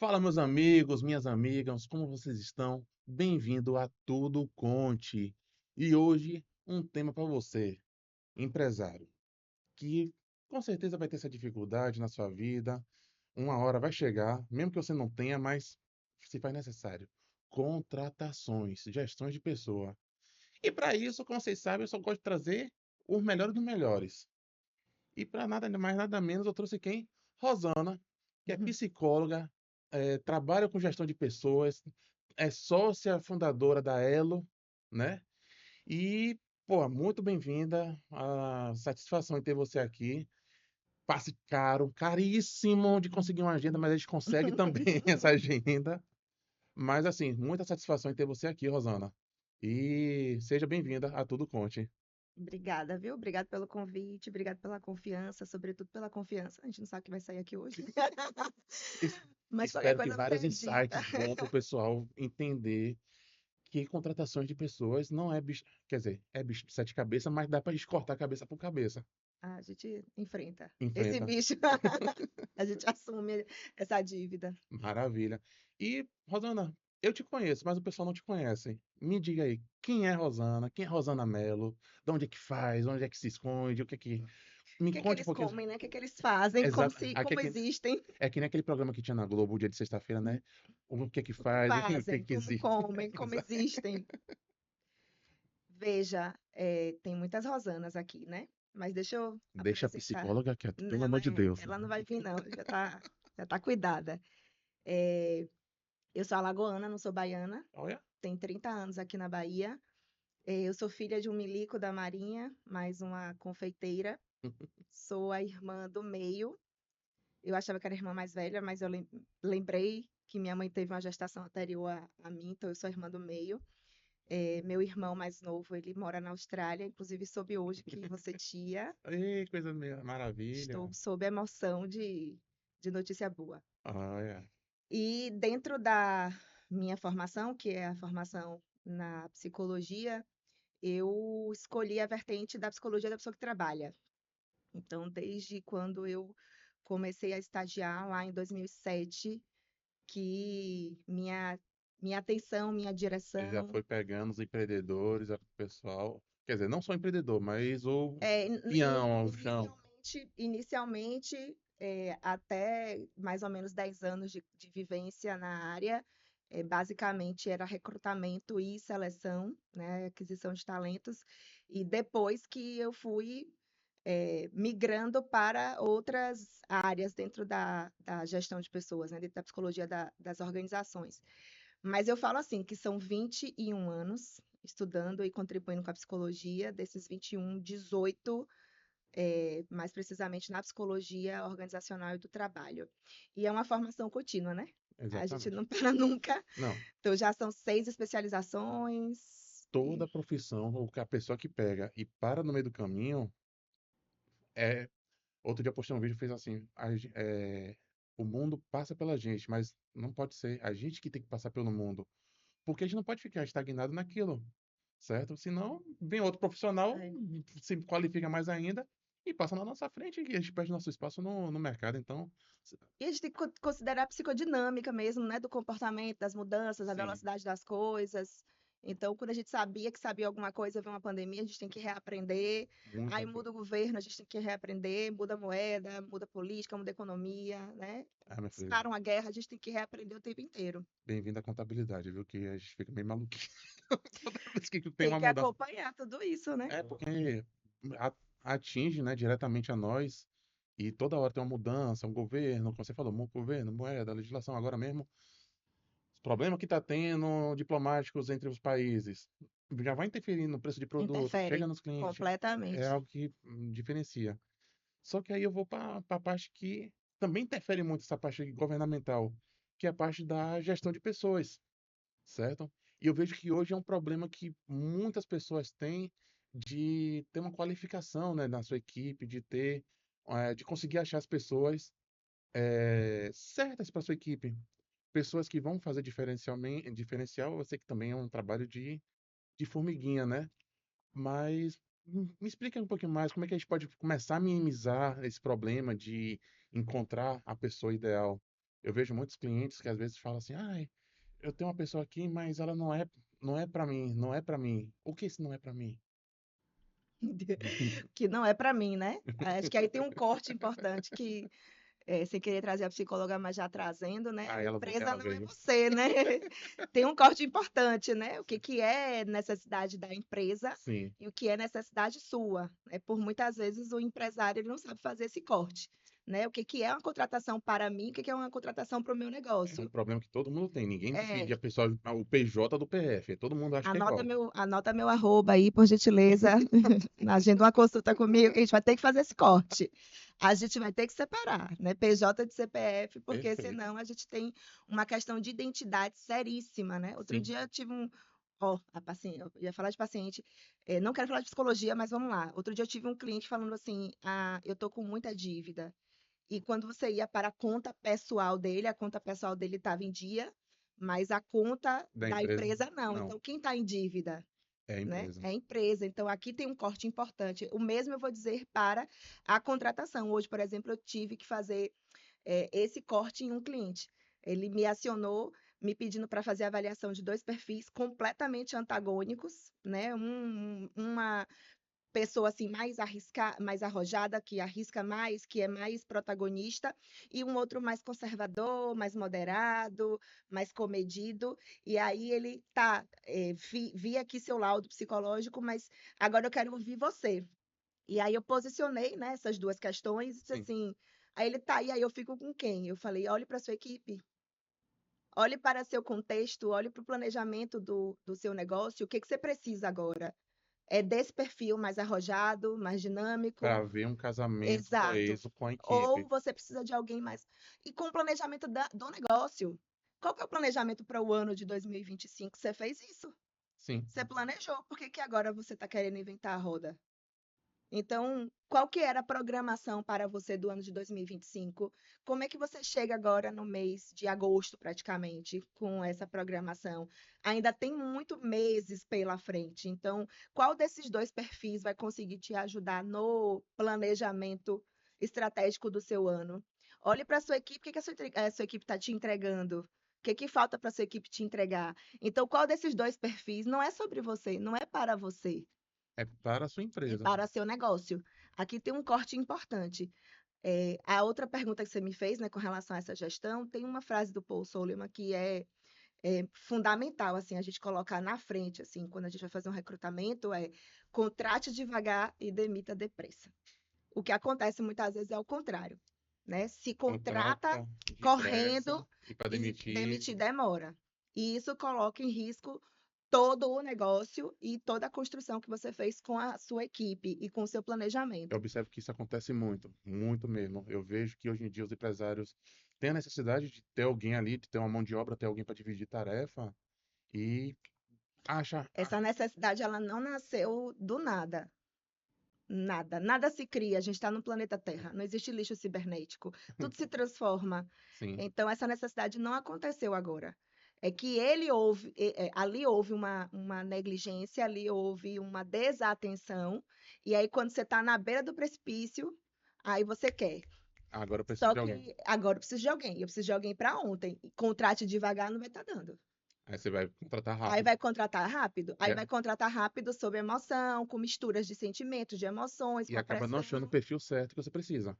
Fala, meus amigos, minhas amigas, como vocês estão? Bem-vindo a Tudo Conte. E hoje, um tema para você, empresário, que com certeza vai ter essa dificuldade na sua vida. Uma hora vai chegar, mesmo que você não tenha, mas se faz necessário. Contratações, gestões de pessoa. E para isso, como vocês sabem, eu só gosto de trazer os melhores dos melhores. E para nada mais, nada menos, eu trouxe quem? Rosana, que é Uhum. psicóloga, trabalha com gestão de pessoas, é sócia fundadora da Elo, né? E, pô, muito bem-vinda. A satisfação em ter você aqui. Passe caro, caríssimo de conseguir uma agenda, mas a gente consegue também essa agenda. Mas, assim, muita satisfação em ter você aqui, Rosana. E seja bem-vinda a Tudo Conte. Obrigada, viu? Obrigada pelo convite, obrigada pela confiança, sobretudo pela confiança. A gente não sabe o que vai sair aqui hoje, Es- mas qualquer Espero que coisa você vários edita. insights bons para o pessoal entender que contratações de pessoas não é bicho, quer dizer, é bicho de sete cabeças, mas dá para gente cortar cabeça por cabeça. A gente enfrenta esse Enfrenta. bicho, a gente assume essa dívida. Maravilha. E, Rosana, eu te conheço, mas o pessoal não te conhece. Me diga aí, quem é Rosana? Quem é Rosana Mello? De onde é que faz? Onde é que se esconde? O que é que. O Me que é que conte um eles pouquinho. comem, né? O que é que eles fazem, Exato. como existem, É que nem aquele programa que tinha na Globo, o dia de sexta-feira, né? O que é que o que faz, o que é fazem, que como existe. comem, como Exato. existem. Veja, tem muitas Rosanas aqui, né? Mas deixa eu Deixa a apresentar. psicóloga quieta, pelo Não, amor de Deus. ela não vai vir, não, já tá cuidada. É, eu sou alagoana, não sou baiana, Olha. tenho 30 anos aqui na Bahia. Eu sou filha de um milico da Marinha, mais uma confeiteira. Sou a irmã do meio. Eu achava que era a irmã mais velha, mas eu lembrei que minha mãe teve uma gestação anterior a mim, então eu sou a irmã do meio. Meu irmão mais novo, ele mora na Austrália, inclusive soube hoje que você tia. Ei, coisa maravilha. Estou sob a emoção de notícia boa. Olha. E dentro da minha formação, que é a formação na psicologia, eu escolhi a vertente da psicologia da pessoa que trabalha. Então, desde quando eu comecei a estagiar lá em 2007, que minha atenção, minha Você já direção, foi pegando os empreendedores, o pessoal. Quer dizer, não só empreendedor, mas o é, peão, o chão. inicialmente, até mais ou menos 10 anos de vivência na área, basicamente era recrutamento e seleção, né, aquisição de talentos, e depois que eu fui migrando para outras áreas dentro da gestão de pessoas, né, dentro da psicologia das organizações. Mas eu falo assim, que são 21 anos estudando e contribuindo com a psicologia, desses 21, 18 mais precisamente na psicologia organizacional e do trabalho. E é uma formação contínua, né? A gente Exatamente. não para nunca. Não, Então já são 6 especializações. toda profissão, ou que a pessoa que pega e para no meio do caminho, é. Outro dia eu postei um vídeo e fez assim: o mundo passa pela gente, mas não pode ser a gente que tem que passar pelo mundo. Porque a gente não pode ficar estagnado naquilo, certo? Senão, vem outro profissional, É. se qualifica mais ainda e passa na nossa frente e a gente perde nosso espaço no mercado. Então, E a gente tem que considerar a psicodinâmica mesmo, né? Do comportamento, das mudanças, a sim, velocidade das coisas. Então, quando a gente sabia que sabia alguma coisa, veio uma pandemia, a gente tem que reaprender. muita Aí coisa. muda o governo, a gente tem que reaprender, muda a moeda, muda a política, muda a economia, né? Ah, meu filho, Dispara uma guerra, a gente tem que reaprender o tempo inteiro. bem-vindo à contabilidade, viu? Que a gente fica meio maluquinho toda vez que tem Tem uma que mudança. acompanhar tudo isso, né? É porque a- atinge, né, diretamente a nós e toda hora tem uma mudança, um governo, como você falou, governo, moeda, legislação, agora mesmo, os problemas que está tendo diplomáticos entre os países, já vai interferir no preço de produto, chega Interfere nos clientes, é completamente. algo que diferencia. Só que aí eu vou para a parte que também interfere muito essa parte governamental, que é a parte da gestão de pessoas, certo? E eu vejo que hoje é um problema que muitas pessoas têm de ter uma qualificação, né, na sua equipe, de conseguir achar as pessoas certas para sua equipe. Pessoas que vão fazer diferencial, eu sei que também é um trabalho de formiguinha, né? Mas me explica um pouquinho mais como é que a gente pode começar a minimizar esse problema de encontrar a pessoa ideal. Eu vejo muitos clientes que às vezes falam assim, ai, eu tenho uma pessoa aqui, mas ela não é para mim, não é para mim. O que isso não é para mim? Que não é para mim, né? Acho que aí tem um corte importante que, sem querer trazer a psicóloga, mas já trazendo, né? A empresa Ela não é veio. você, né? Tem um corte importante, né? O que que é necessidade da empresa Sim, e o que é necessidade sua. É por muitas vezes o empresário ele não sabe fazer esse corte, né? O que que é uma contratação para mim, o que que é uma contratação para o meu é um negócio. problema que todo mundo tem. Ninguém divide É, a pessoa, o PJ do PF. Todo mundo acha que é igual. anota meu arroba aí, por gentileza. Agenda uma consulta comigo, que a gente vai ter que fazer esse corte. A gente vai ter que separar, né? PJ de CPF, porque Perfeito. senão a gente tem uma questão de identidade seríssima, né? Outro Sim. dia eu tive um. Ó, a paciente, eu ia falar de paciente, não quero falar de psicologia, mas vamos lá. Outro dia eu tive um cliente falando assim: ah, eu tô com muita dívida. E quando você ia para a conta pessoal dele estava em dia, mas a conta Da da empresa? empresa não. Não. Então, quem está em dívida? É a Né? empresa. É a empresa. Então, aqui tem um corte importante. O mesmo eu vou dizer para a contratação. Hoje, por exemplo, eu tive que fazer esse corte em um cliente. Ele me acionou, me pedindo para fazer a avaliação de dois perfis completamente antagônicos, né? Uma pessoa assim mais arrojada, que arrisca mais, que é mais protagonista, e um outro mais conservador, mais moderado, mais comedido. E aí ele tá, vi aqui seu laudo psicológico, mas agora eu quero ouvir você. E aí eu posicionei, né, essas duas questões, e disse Sim. assim, aí ele tá, e aí eu fico com quem? Eu falei, olhe para sua equipe. Olhe para seu contexto, olhe para o planejamento do seu negócio, o que que você precisa agora? É desse perfil mais arrojado, mais dinâmico. Para ver um casamento Exato. coeso com a Ou equipe. você precisa de alguém mais. E com o planejamento do negócio. Qual que é o planejamento para o ano de 2025? Você fez isso? Sim. Você planejou. Por que que agora você está querendo inventar a roda? Então, qual que era a programação para você do ano de 2025? Como é que você chega agora no mês de agosto, praticamente, com essa programação? Ainda tem muito meses pela frente. Então, qual desses dois perfis vai conseguir te ajudar no planejamento estratégico do seu ano? Olhe para a sua equipe, o que que a sua equipe está te entregando? O que que falta para a sua equipe te entregar? Então, qual desses dois perfis não é sobre você, não é para você? É para a sua É empresa. para seu negócio. Aqui tem um corte importante. A outra pergunta que você me fez, né, com relação a essa gestão, tem uma frase do Paul Solomon que é fundamental, assim, a gente colocar na frente, assim, quando a gente vai fazer um recrutamento, é contrate devagar e demita depressa. O que acontece muitas vezes é o contrário, né? Se contrata Contrata depressa correndo e para e demitir. demitir demora. E isso coloca em risco todo o negócio e toda a construção que você fez com a sua equipe e com o seu Eu planejamento. observo que isso acontece muito, muito mesmo. Eu vejo que hoje em dia os empresários têm a necessidade de ter alguém ali, de ter uma mão de obra, ter alguém para dividir tarefa e acha. Essa necessidade, ela não nasceu do nada. Nada, nada se cria, a gente está no planeta Terra, não existe lixo cibernético, tudo se transforma. Sim, Então, essa necessidade não aconteceu agora. É que ele houve, ali houve uma negligência, ali houve uma desatenção, e aí, quando você está na beira do precipício, aí você quer. agora eu preciso Só de alguém. que agora eu preciso de alguém para ontem. E contrate devagar não vai estar dando. Aí você vai contratar Aí rápido. vai contratar rápido? Aí E, vai contratar rápido sob emoção, com misturas de sentimentos, de emoções, e com a acaba não achando o pressão perfil certo que você precisa.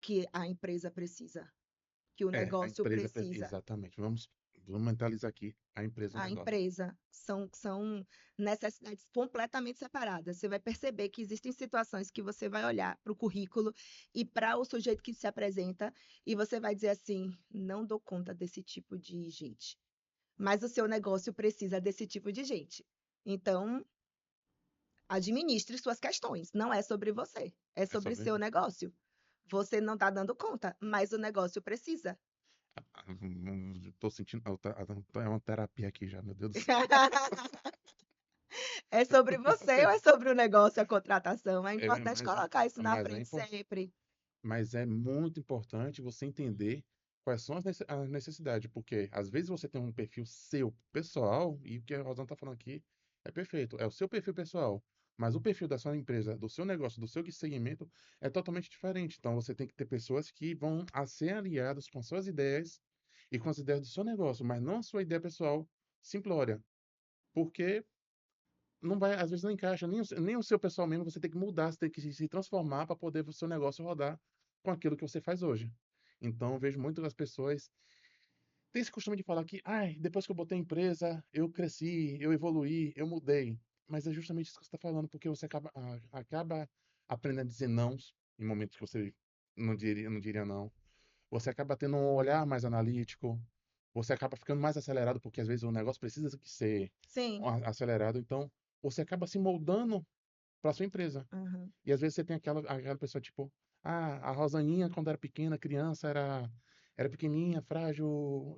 que a empresa precisa, que o A negócio empresa. precisa. Exatamente. Vamos mentalizar aqui a empresa, o A negócio. empresa são necessidades completamente separadas. Você vai perceber que existem situações que você vai olhar para o currículo e para o sujeito que se apresenta e você vai dizer assim: não dou conta desse tipo de gente. Mas o seu negócio precisa desse tipo de gente. Então, administre suas questões. Não é sobre você, é É sobre sobre. seu negócio. Você não está dando conta, mas o negócio precisa. Tô sentindo. É uma terapia aqui já, meu Deus do céu. É sobre você ou é sobre o negócio, a contratação? É É, importante colocar isso na mas é frente importante. sempre. Mas é muito importante você entender quais são as necessidades, porque às vezes você tem um perfil seu pessoal, e o que a Rosana está falando aqui é perfeito, é o seu perfil pessoal, mas o perfil da sua empresa, do seu negócio, do seu segmento é totalmente diferente. Então você tem que ter pessoas que vão a ser aliadas com suas ideias e com as ideias do seu negócio, mas não a sua ideia pessoal simplória. Porque não vai, às vezes não encaixa, nem o seu pessoal mesmo, você tem que mudar, você tem que se transformar para poder o seu negócio rodar com aquilo que você faz hoje. Então, eu vejo muito as pessoas têm esse costume de falar que, ai, depois que eu botei a empresa, eu cresci, eu evoluí, eu mudei. Mas é justamente isso que você está falando, porque você acaba aprendendo a dizer não em momentos que você não diria não. Você acaba tendo um olhar mais analítico, você acaba ficando mais acelerado, porque às vezes o negócio precisa que ser Sim. acelerado. Então, você acaba se moldando para sua empresa. Aham. E às vezes você tem aquela pessoa tipo, a Rosaninha, quando era pequena, criança, era pequenininha, frágil.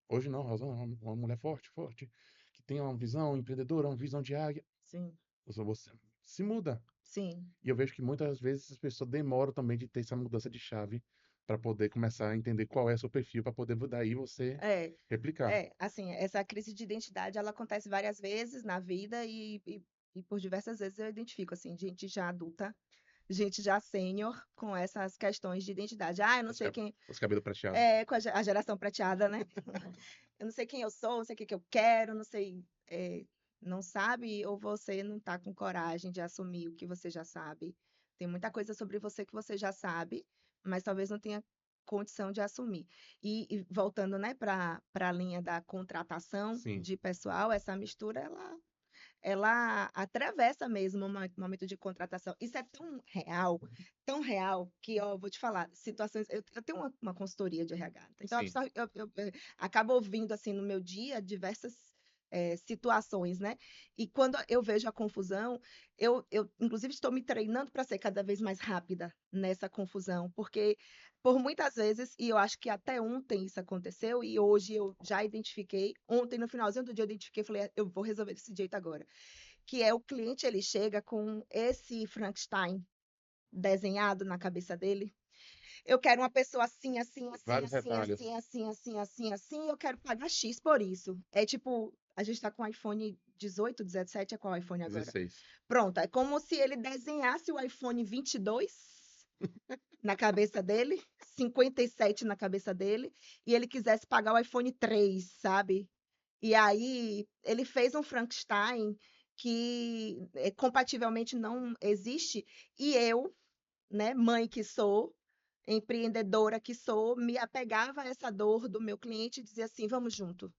Hoje não, Rosana é uma mulher forte, forte, que tem uma visão empreendedora, uma visão de águia. Sim. Você se muda. Sim. E eu vejo que muitas vezes as pessoas demoram também de ter essa mudança de chave para poder começar a entender qual é o seu perfil, para poder daí você É, replicar. assim, essa crise de identidade, ela acontece várias vezes na vida e por diversas vezes eu identifico, assim, gente já adulta, gente já sênior com essas questões de identidade. Ah, eu não Os, sei cab quem, os cabelos prateados. com a geração prateada, né? Eu não sei quem eu sou, não sei o que que eu quero, não sei, não sabe, ou você não tá com coragem de assumir o que você já sabe. Tem muita coisa sobre você que você já sabe, mas talvez não tenha condição de assumir. E voltando, né, para a linha da contratação Sim, de pessoal, essa mistura, ela atravessa mesmo o momento de contratação. Isso é tão real, que, ó, vou te falar, situações. Eu tenho uma consultoria de RH, então sim. eu acabo ouvindo, assim, no meu dia, diversas situações, né? E quando eu vejo a confusão, eu inclusive, estou me treinando para ser cada vez mais rápida nessa confusão, porque por muitas vezes, e eu acho que até ontem isso aconteceu, e hoje eu já identifiquei, ontem no finalzinho do dia eu identifiquei, falei, eu vou resolver desse jeito agora, que é o cliente, ele chega com esse Frankenstein desenhado na cabeça dele. Eu quero uma pessoa assim, assim, assim, Vários assim, retalhos. assim, assim, assim, assim, assim, e eu quero pagar X por isso. É tipo, a gente tá com o iPhone 18, 17, é qual iPhone agora? 16. Pronto, é como se ele desenhasse o iPhone 22 na cabeça dele, 57 na cabeça dele, e ele quisesse pagar o iPhone 3, sabe? E aí ele fez um Frankenstein que compativelmente não existe, e eu, né, mãe que sou, empreendedora que sou, me apegava a essa dor do meu cliente e dizia assim: vamos junto.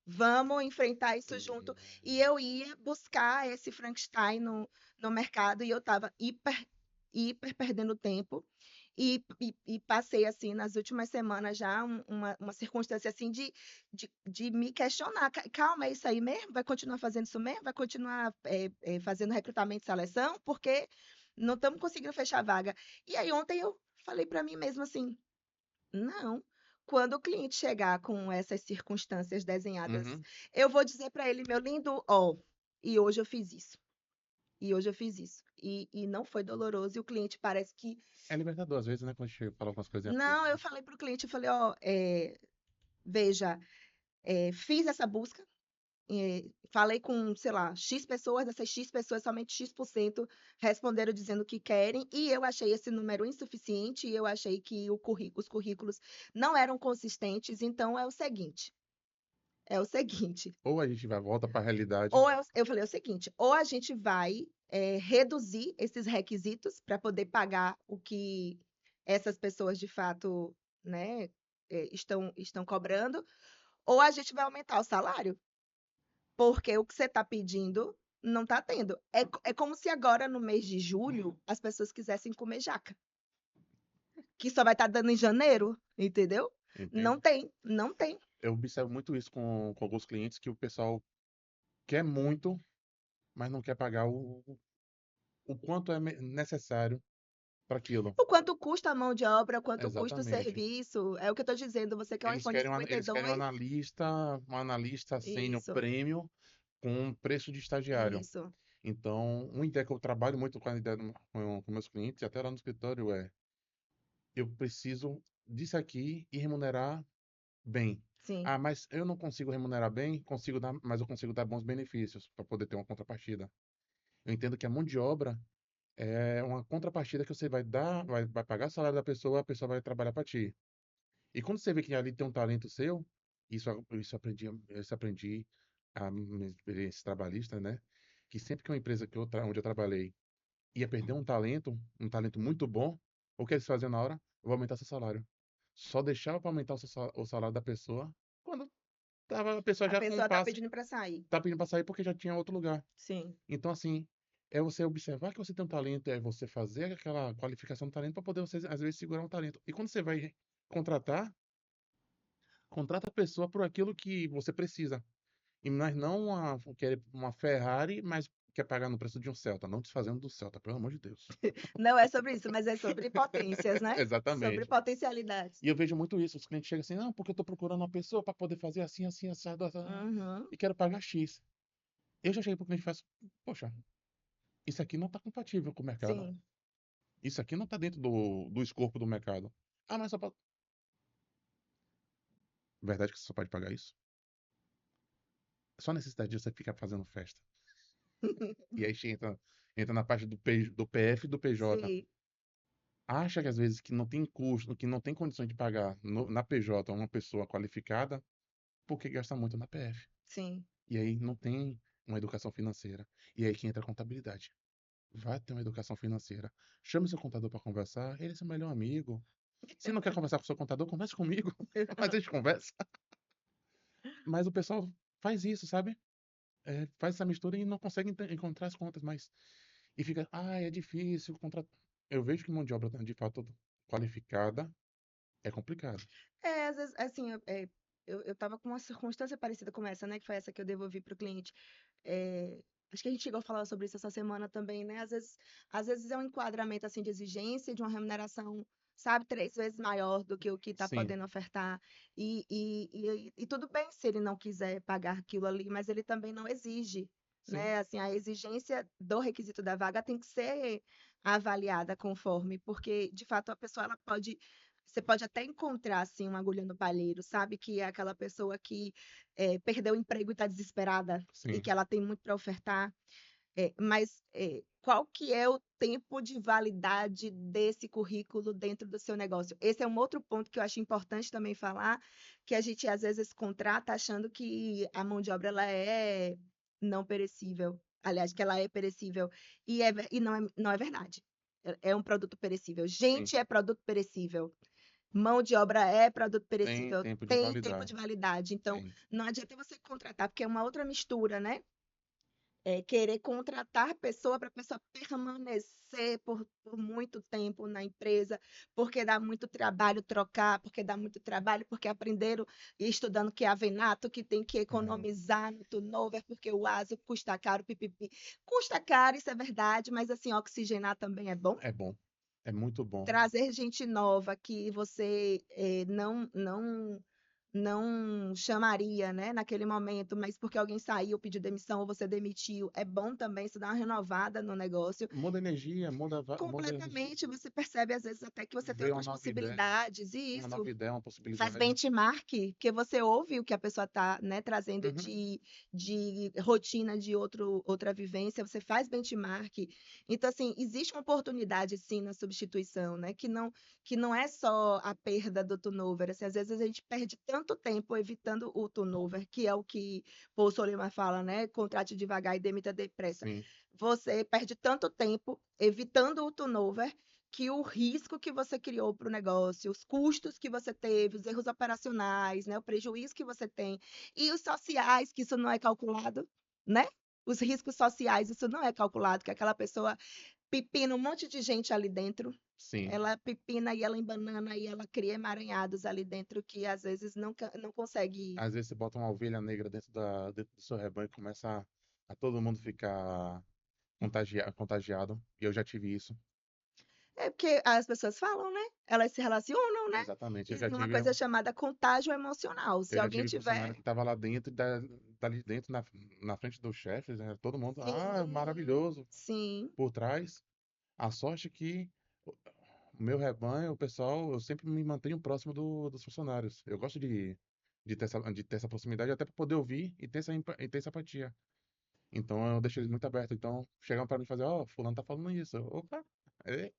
Vamos enfrentar isso junto. E eu ia buscar esse Frankenstein no mercado e eu estava hiper perdendo tempo. E passei, assim, nas últimas semanas já uma circunstância, assim, de me questionar. Calma, é isso aí mesmo? Vai continuar fazendo isso mesmo? Vai continuar fazendo recrutamento e seleção? Porque não estamos conseguindo fechar a vaga. E aí ontem eu falei para mim mesma assim, não. Quando o cliente chegar com essas circunstâncias desenhadas, Uhum. eu vou dizer para ele, meu lindo, ó, e hoje eu fiz isso. E hoje eu fiz isso. E não foi doloroso. E o cliente parece que. É libertador, às vezes, né? Quando a gente fala algumas coisinhas Não, eu públicas. falei para o cliente, eu falei, ó, veja, fiz essa busca, falei com, sei lá, X pessoas, dessas X pessoas, somente X% responderam dizendo que querem, e eu achei esse número insuficiente, e eu achei que os currículos não eram consistentes, então é o seguinte, Ou a gente vai volta para a realidade. eu falei o seguinte, ou a gente vai reduzir esses requisitos para poder pagar o que essas pessoas de fato, né, estão cobrando, ou a gente vai aumentar o salário. Porque o que você está pedindo não está tendo. É como se agora, no mês de julho, as pessoas quisessem comer jaca, que só vai estar dando em janeiro, entendeu? Entende? Não tem, não tem. Eu observo muito isso com alguns clientes, que o pessoal quer muito, mas não quer pagar o quanto é necessário para aquilo. O quanto custa a mão de obra, o quanto custa o Exatamente. serviço, é o que eu estou dizendo. Você quer um Eles iPhone querem, eles querem um analista sênior Isso, prêmio com um preço de estagiário. isso. Então, uma ideia que eu trabalho muito com a ideia com meus clientes, até lá no escritório, eu preciso disso aqui e remunerar bem. Sim. Ah, mas eu não consigo remunerar bem, mas eu consigo dar bons benefícios para poder ter uma contrapartida. Eu entendo que a mão de obra é uma contrapartida que você vai dar, vai pagar o salário da pessoa, a pessoa vai trabalhar para ti. E quando você vê que ali tem um talento seu, Isso aprendi a minha experiência trabalhista, né? Que sempre que uma empresa onde eu trabalhei ia perder um talento muito bom, o que eles faziam na hora? Eu vou aumentar seu salário. Só deixava para aumentar o salário da pessoa quando tava a pessoa A já com um pessoa tá passe, pedindo para sair. tá pedindo para sair porque já tinha outro lugar. Sim. Então, assim, é você observar que você tem um talento, é você fazer aquela qualificação do talento para poder você, às vezes, segurar um talento. E quando você vai contratar, contrata a pessoa por aquilo que você precisa. E mas não querer uma Ferrari, mas quer pagar no preço de um Celta. Não desfazendo do Celta, pelo amor de Deus. Não é sobre isso, mas é sobre potências, né? Sobre Exatamente. potencialidades. E eu vejo muito isso. Os clientes chegam assim, não, porque eu estou procurando uma pessoa para poder fazer assim, assim, assado, assado, Uhum. e quero pagar X. Eu já cheguei para o cliente e faço, poxa, isso aqui não está compatível com o mercado. Sim. Isso aqui não está dentro do escopo do mercado. Ah, mas só pode. Verdade que você só pode pagar isso? Só a necessidade de você ficar fazendo festa. E aí entra na parte do PF e do PJ. Sim, Acha que às vezes que não tem custo, que não tem condições de pagar na PJ uma pessoa qualificada, porque gasta muito na PF. sim. E aí não tem uma educação financeira. E aí que entra a contabilidade. Vai ter uma educação financeira. Chame seu contador para conversar, ele é seu melhor amigo. Se não quer conversar com o seu contador, converse comigo. Mas a gente conversa. Mas o pessoal faz isso, sabe? Faz essa mistura e não consegue encontrar as contas, mas. E fica, é difícil contratar. Eu vejo que mão de obra de fato qualificada é complicado. Às vezes, assim, eu tava com uma circunstância parecida com essa, né? Que foi essa que eu devolvi para o cliente. É, acho que a gente chegou a falar sobre isso essa semana também, né? Às vezes é um enquadramento, assim, de exigência, de uma remuneração, sabe, 3 vezes maior do que o que está Sim, podendo ofertar. E tudo bem se ele não quiser pagar aquilo ali, mas ele também não exige, sim, né? Assim, a exigência do requisito da vaga tem que ser avaliada conforme, porque, de fato, a pessoa, ela pode você pode até encontrar, assim, uma agulha no palheiro, sabe? Que é aquela pessoa que perdeu o emprego e está desesperada e sim, que ela tem muito para ofertar. Mas qual que é o tempo de validade desse currículo dentro do seu negócio? Esse é um outro ponto que eu acho importante também falar, que a gente às vezes contrata achando que a mão de obra ela é não perecível. Aliás, que ela é perecível. E não é verdade. É um produto perecível. sim. Gente é produto perecível. Mão de obra é produto Tem perecível, tempo de tem tempo validade. de validade. Então, Tem. não adianta você contratar, porque é uma outra mistura, né? Querer contratar pessoa para a pessoa permanecer por muito tempo na empresa, porque dá muito trabalho trocar, porque dá muito trabalho, porque aprenderam e estudando que é avenato, que tem que É, economizar no turnover, porque o ASO custa caro, pipipi. Custa caro, isso é verdade, mas assim, oxigenar também é bom. é bom. É muito bom. Trazer gente nova que você não chamaria, né, naquele momento, mas porque alguém saiu, pediu demissão ou você demitiu, é bom também, isso dá uma renovada no negócio. Muda a energia, muda, Completamente, você percebe às vezes até que você tem vê outras possibilidades, e uma isso nova ideia, uma faz possibilidade. benchmark, porque você ouve o que a pessoa está, né, trazendo Uhum. de rotina de outra vivência, você faz benchmark. Então, assim, existe uma oportunidade, sim, na substituição, né, que não é só a perda do turnover. Assim, às vezes a gente perde tanto tempo evitando o turnover, que é o que Paul Solimar fala, né, contrate devagar e demita depressa. Sim, Você perde tanto tempo evitando o turnover que o risco que você criou para o negócio, os custos que você teve, os erros operacionais, né, o prejuízo que você tem, e os sociais, que isso não é calculado, né? Os riscos sociais, isso não é calculado, que aquela pessoa pepina um monte de gente ali dentro, sim. ela pepina e ela embanana e ela cria emaranhados ali dentro que às vezes não consegue. Às vezes você bota uma ovelha negra dentro do seu rebanho e começa a todo mundo ficar contagiado. E eu já tive isso. É porque as pessoas falam, né? Elas se relacionam, né? Exatamente. E uma coisa chamada contágio emocional. Se Eu já alguém tive funcionário tiver. que estava lá dentro, dali dentro, na frente dos chefes, né? Todo mundo, Sim, maravilhoso. sim. Por trás, a sorte é que o meu rebanho, o pessoal, eu sempre me mantenho próximo dos funcionários. Eu gosto de ter essa proximidade até para poder ouvir e ter essa empatia. Então eu deixo eles muito abertos. Então chegam para mim e fazer, fulano tá falando isso. Opa, é,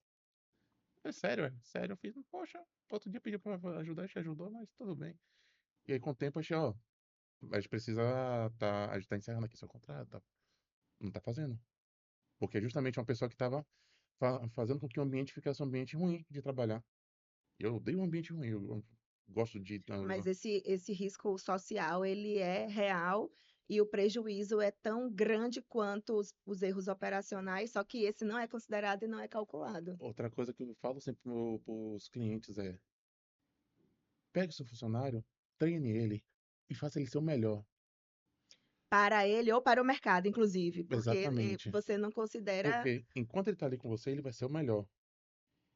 é sério, é sério. Eu fiz, poxa, outro dia pediu para ajudar, a gente ajudou, mas tudo bem. E aí, com o tempo, ó, a gente precisa a gente tá encerrando aqui seu contrato, tá? Não tá fazendo. Porque é justamente uma pessoa que estava fazendo com que o ambiente ficasse um ambiente ruim de trabalhar. Eu odeio um ambiente ruim, eu gosto de. Mas esse risco social, ele é real e o prejuízo é tão grande quanto os erros operacionais, só que esse não é considerado e não é calculado. Outra coisa que eu falo sempre para os clientes é: pegue seu funcionário, treine ele e faça ele ser o melhor. Para ele ou para o mercado, inclusive, porque Exatamente. você não considera. Porque enquanto ele está ali com você, ele vai ser o melhor.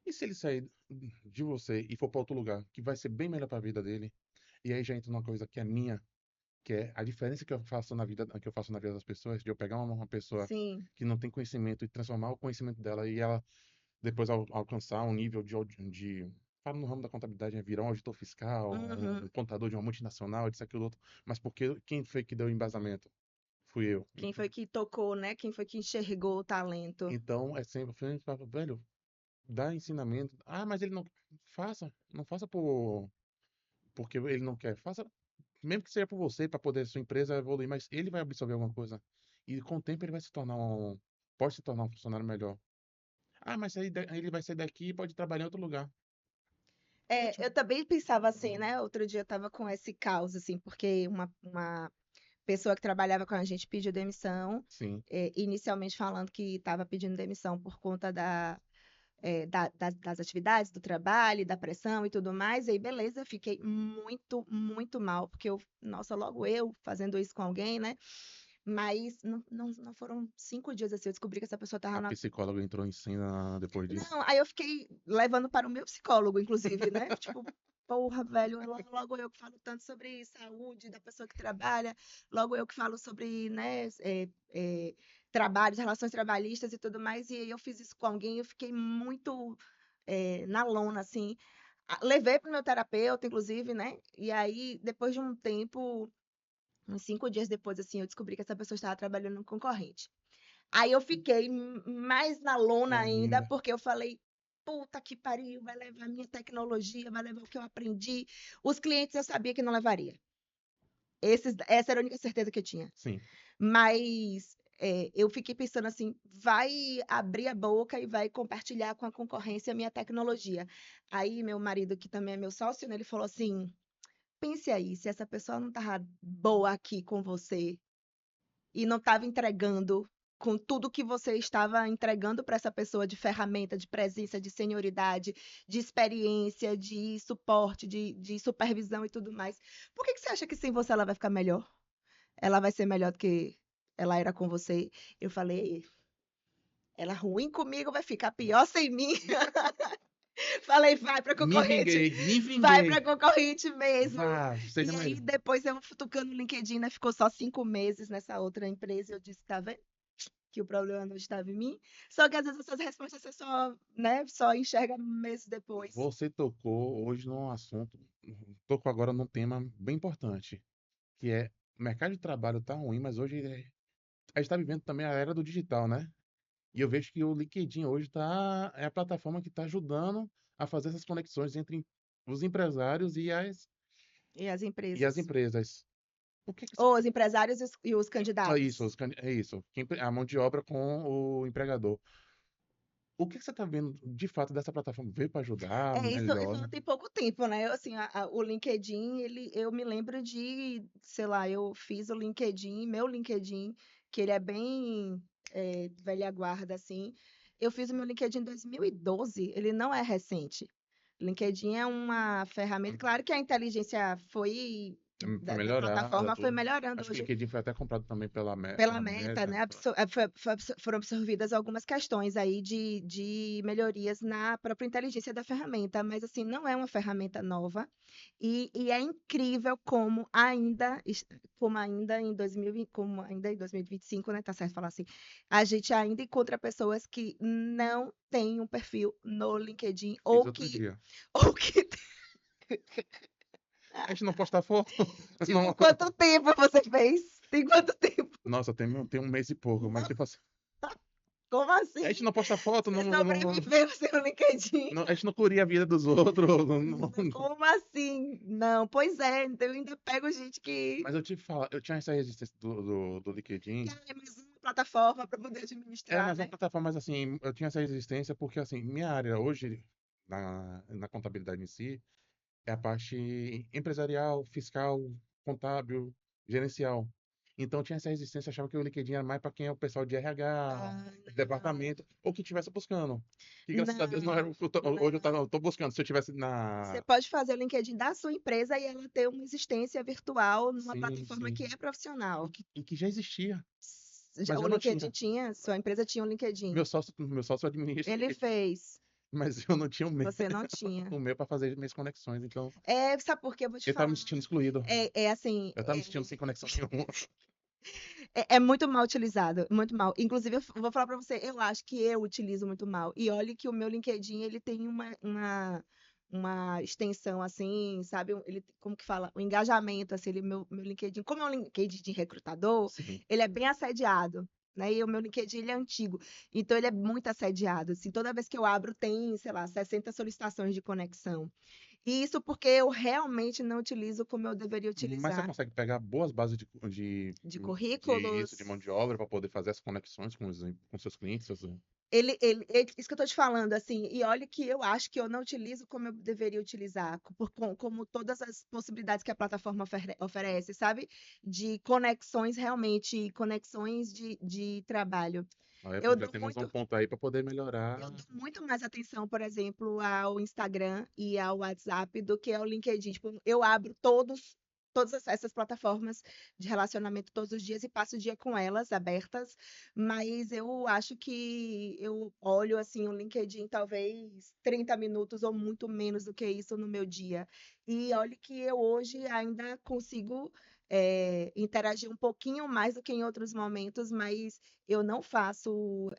E se ele sair de você e for para outro lugar, que vai ser bem melhor para a vida dele, e aí já entra numa coisa que é minha, que é a diferença que eu faço na vida das pessoas, de eu pegar uma pessoa Sim. que não tem conhecimento e transformar o conhecimento dela e ela depois alcançar um nível de falo no ramo da contabilidade, né, virar um auditor fiscal, um Uhum. contador de uma multinacional, disso, aquilo, outro, mas porque quem foi que deu o embasamento? Fui eu. Quem foi que tocou, né? Quem foi que enxergou o talento? Então, é sempre, eu falo, velho, dá ensinamento. Ah, mas ele não não faça porque ele não quer. Faça, mesmo que seja por você, para poder sua empresa evoluir, mas ele vai absorver alguma coisa. E com o tempo ele vai se tornar pode se tornar um funcionário melhor. Ah, mas aí ele vai sair daqui e pode trabalhar em outro lugar. É, Ótimo. eu também pensava assim, né? Outro dia eu tava com esse caos, assim, porque uma pessoa que trabalhava com a gente pediu demissão, Sim, inicialmente falando que estava pedindo demissão por conta das atividades do trabalho, da pressão e tudo mais. E aí, beleza, eu fiquei muito, muito mal, porque nossa, logo eu fazendo isso com alguém, né? Mas não foram 5 dias assim, eu descobri que essa pessoa tava a na. psicóloga entrou em cena depois disso. Não, aí eu fiquei levando para o meu psicólogo, inclusive, né? Tipo, porra, velho, logo eu que falo tanto sobre saúde da pessoa que trabalha, logo eu que falo sobre, né, trabalhos, relações trabalhistas e tudo mais, e aí eu fiz isso com alguém, eu fiquei muito na lona, assim. Levei para o meu terapeuta, inclusive, né? E aí, depois de um tempo, uns 5 dias depois, assim, eu descobri que essa pessoa estava trabalhando no concorrente. Aí eu fiquei mais na lona ainda, Ainda. porque eu falei, puta que pariu, vai levar minha tecnologia, vai levar o que eu aprendi. Os clientes eu sabia que não levaria. Essa era a única certeza que eu tinha. Sim. Mas eu fiquei pensando assim, vai abrir a boca e vai compartilhar com a concorrência a minha tecnologia. Aí meu marido, que também é meu sócio, né, ele falou assim, pense aí, se essa pessoa não estava boa aqui com você e não estava entregando com tudo que você estava entregando para essa pessoa de ferramenta, de presença, de senioridade, de experiência, de suporte, de supervisão e tudo mais. Por que você acha que sem você ela vai ficar melhor? Ela vai ser melhor do que ela era com você? Eu falei, ela ruim comigo vai ficar pior sem mim. Falei, Me vai vinguei. para concorrente mesmo. Vá, seja E aí melhor. depois eu futucando o LinkedIn, né, ficou só 5 meses nessa outra empresa. Eu disse, tá vendo? Que o problema não estava em mim. Só que às vezes essas respostas você só, né, só enxerga meses depois. Você tocou hoje num assunto, tocou agora num tema bem importante, que é o mercado de trabalho tá ruim, mas hoje a gente está vivendo também a era do digital, né? E eu vejo que o LinkedIn hoje é a plataforma que está ajudando a fazer essas conexões entre os empresários E as e as empresas. empresas. O que que você Ou os empresários e os é isso, candidatos. é isso, a mão de obra com o empregador. O que que você está vendo de fato dessa plataforma? Veio para ajudar, É isso, e melhor? falta tem pouco tempo, né? Assim, o LinkedIn, eu me lembro de, sei lá, eu fiz o LinkedIn, meu LinkedIn, que ele é bem velha guarda, assim. Eu fiz o meu LinkedIn em 2012, ele não é recente. LinkedIn é uma ferramenta, claro que a inteligência foi Foi da melhorada, plataforma foi tudo. melhorando Acho que o hoje LinkedIn foi até comprado também pela pela Meta, Meta. né? Foram absorvidas algumas questões aí de melhorias na própria inteligência da ferramenta, mas assim, não é uma ferramenta nova e é incrível como ainda em 2020, como ainda em 2025, né? Tá certo falar assim, a gente ainda encontra pessoas que não têm um perfil no LinkedIn Fiz ou outro que, dia. ou que, A gente não posta foto? tipo, Não. quanto tempo você fez? Tem quanto tempo? Nossa, tem um mês e pouco, mas tipo assim, Como A gente assim? não posta foto, Você não, sobreviveu sem o LinkedIn? a gente não curia a vida dos outros. Como assim? Não, pois é, então eu ainda pego gente que Mas eu te falo, eu tinha essa resistência do LinkedIn. quer mais uma plataforma para poder É administrar, mais uma né? plataforma, mas assim, eu tinha essa resistência porque assim, minha área hoje, na contabilidade em si, é a parte empresarial, fiscal, contábil, gerencial. Então tinha essa resistência, achava que o LinkedIn era mais para quem é o pessoal de RH, Ah, não, departamento, ou que estivesse buscando. Que graças a Deus não era não, o que hoje não. eu tô buscando. Se eu tivesse Você na. pode fazer o LinkedIn da sua empresa e ela ter uma existência virtual numa Sim, plataforma sim. que é profissional. E que já existia, O mas eu não LinkedIn tinha. tinha, sua empresa tinha um LinkedIn. Meu sócio administra, Ele fez, mas eu não tinha você não tinha. o meu para fazer minhas conexões. Então, É, sabe por quê? Eu vou te eu tava falar. me sentindo excluído. É assim, Eu tava me sentindo sem conexão nenhuma. é muito mal utilizado, muito mal. Inclusive, eu vou falar pra você, eu acho que eu utilizo muito mal. E olhe que o meu LinkedIn, ele tem uma extensão assim, sabe? Ele, como que fala? O engajamento, assim, meu LinkedIn, como é um LinkedIn de recrutador, Sim. ele é bem assediado. Né? E o meu LinkedIn ele é antigo, então ele é muito assediado. Assim, toda vez que eu abro, tem, sei lá, 60 solicitações de conexão. E isso porque eu realmente não utilizo como eu deveria Mas você utilizar. consegue pegar boas bases De de isso, de mão currículos, de obra para poder fazer as conexões com seus clientes? isso que eu tô te falando, assim, e olha que eu acho que eu não utilizo como eu deveria utilizar, como todas as possibilidades que a plataforma oferece, sabe? De conexões realmente, conexões de trabalho. Aí Eu já dou temos um muito, ponto aí para poder melhorar. eu dou muito mais atenção, por exemplo, ao Instagram e ao WhatsApp do que ao LinkedIn. Tipo, eu abro todas essas plataformas de relacionamento todos os dias e passo o dia com elas abertas, mas eu acho que eu olho assim o LinkedIn talvez 30 minutos ou muito menos do que isso no meu dia. E olhe que eu hoje ainda consigo interagir um pouquinho mais do que em outros momentos, mas eu não faço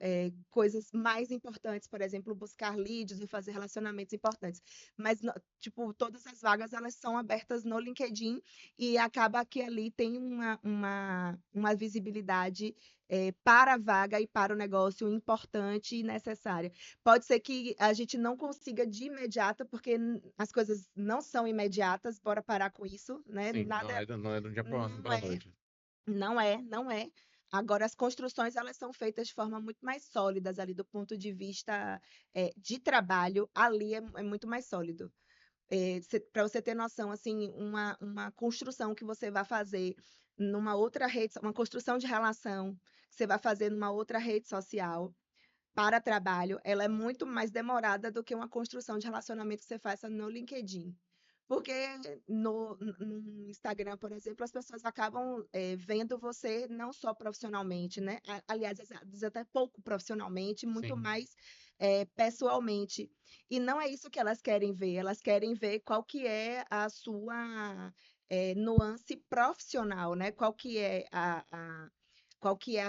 coisas mais importantes, por exemplo, buscar leads e fazer relacionamentos importantes. Mas, tipo, todas as vagas, elas são abertas no LinkedIn e acaba que ali tem uma visibilidade para a vaga e para o negócio importante e necessária. Pode ser que a gente não consiga de imediato, porque as coisas não são imediatas, bora parar com isso, né? Sim, Nada, não é do dia não para a é noite. não é. Agora, as construções elas são feitas de forma muito mais sólidas ali do ponto de vista de trabalho, ali é muito mais sólido. Para você ter noção, assim, uma construção que você vai fazer numa outra rede, uma construção de relação que você vai fazer numa outra rede social para trabalho, ela é muito mais demorada do que uma construção de relacionamento que você faça no LinkedIn. Porque no Instagram, por exemplo, as pessoas acabam vendo você não só profissionalmente, né? Aliás, às vezes até pouco profissionalmente, muito Sim. mais pessoalmente. E não é isso que elas querem ver. Elas querem ver qual que é a sua nuance profissional, né? Qual que é a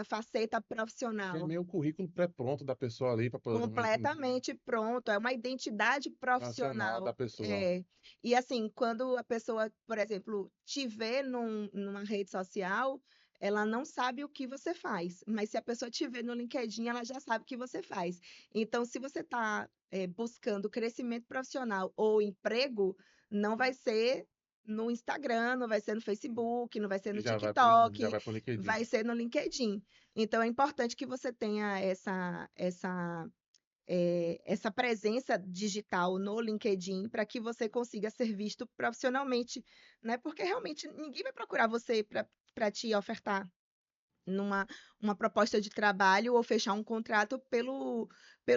faceta Já é profissional. meio o currículo pré-pronto da pessoa ali para poder Completamente pronto, é uma identidade nacional da profissional. pessoa. É. E assim, quando a pessoa, por exemplo, te vê numa rede social, ela não sabe o que você faz, mas se a pessoa te vê no LinkedIn, ela já sabe o que você faz. Então, se você está buscando crescimento profissional ou emprego, não vai ser no Instagram, não vai ser no Facebook, não vai ser no Já TikTok, vai pro LinkedIn. vai ser no LinkedIn. Então, é importante que você tenha essa presença digital no LinkedIn para que você consiga ser visto profissionalmente, né? Porque realmente ninguém vai procurar você para te ofertar numa uma proposta de trabalho ou fechar um contrato pelo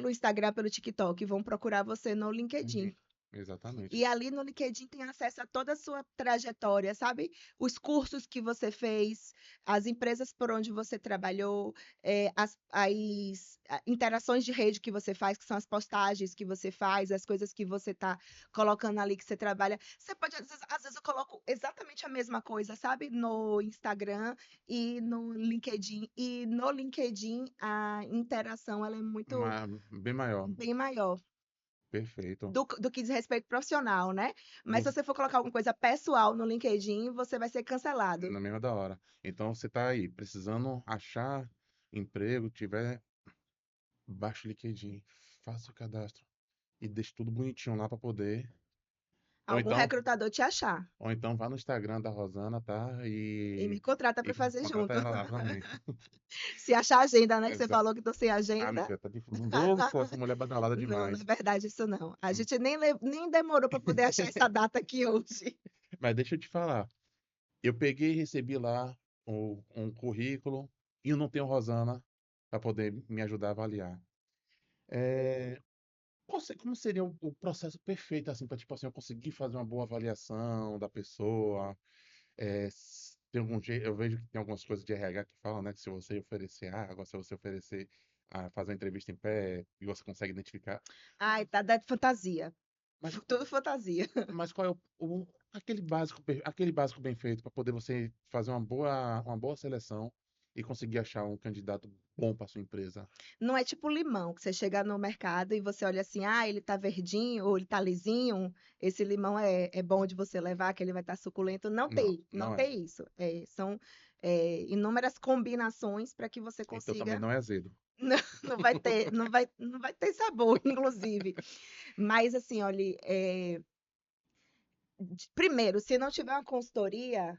Instagram, pelo TikTok. Vão procurar você no LinkedIn. LinkedIn. Exatamente. E ali no LinkedIn tem acesso a toda a sua trajetória, sabe? Os cursos que você fez, as empresas por onde você trabalhou, interações de rede que você faz, que são as postagens que você faz, as coisas que você está colocando ali que você trabalha. Você pode, às vezes eu coloco exatamente a mesma coisa, sabe? No Instagram e no LinkedIn. E no LinkedIn a interação ela é muito Bem maior. bem maior Perfeito. do que diz respeito profissional, né? Mas No, se você for colocar alguma coisa pessoal no LinkedIn, você vai ser cancelado. na mesma da hora. Então você tá aí precisando achar emprego, tiver baixa o LinkedIn, faça o cadastro e deixe tudo bonitinho lá para poder. Ou Algum então, recrutador te achar ou então vá no Instagram da Rosana, tá? e me contrata E para fazer contrata junto. ela lá também. Se achar agenda, né? Que você Exa- falou que tô sem Ah, minha agenda. filha, tá difícil. Ô, só essa mulher é badalada Não, não é demais. verdade isso não. A Hum. gente nem demorou para poder achar essa data aqui hoje. Mas deixa eu te falar. Eu peguei e recebi lá um currículo e eu não tenho Rosana para poder me ajudar a avaliar. É, como seria o processo perfeito assim para tipo assim eu conseguir fazer uma boa avaliação da pessoa? Tem algum jeito, eu vejo que tem algumas coisas de RH que falam, né, que se você oferecer água, se você oferecer fazer uma entrevista em pé, e você consegue identificar. Ai, tá da fantasia. Mas, Tudo fantasia. mas qual é aquele básico bem feito para poder você fazer uma boa seleção e conseguir achar um candidato bom para sua empresa? Não é tipo limão, que você chega no mercado e você olha assim, ah, ele tá verdinho ou ele tá lisinho, esse limão é bom de você levar, que ele vai estar suculento. Não Não, tem, não não é. tem isso. São inúmeras combinações para que você Então também consiga. não é azedo. Não, não vai ter sabor, inclusive. Mas assim, olha, primeiro, se não tiver uma consultoria,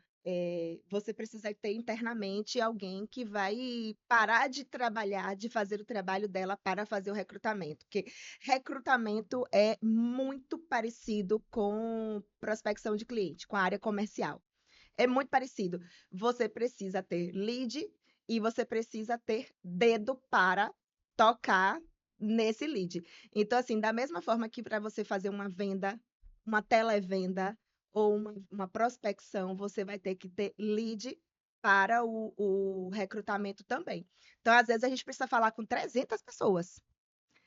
você precisa ter internamente alguém que vai parar de trabalhar, de fazer o trabalho dela para fazer o recrutamento. Porque recrutamento é muito parecido com prospecção de cliente, com a área comercial. É muito parecido. Você precisa ter lead e você precisa ter dedo para tocar nesse lead. Então, assim, da mesma forma que para você fazer uma venda, uma televenda ou uma prospecção, você vai ter que ter lead para o recrutamento também. Então, às vezes, a gente precisa falar com 300 pessoas.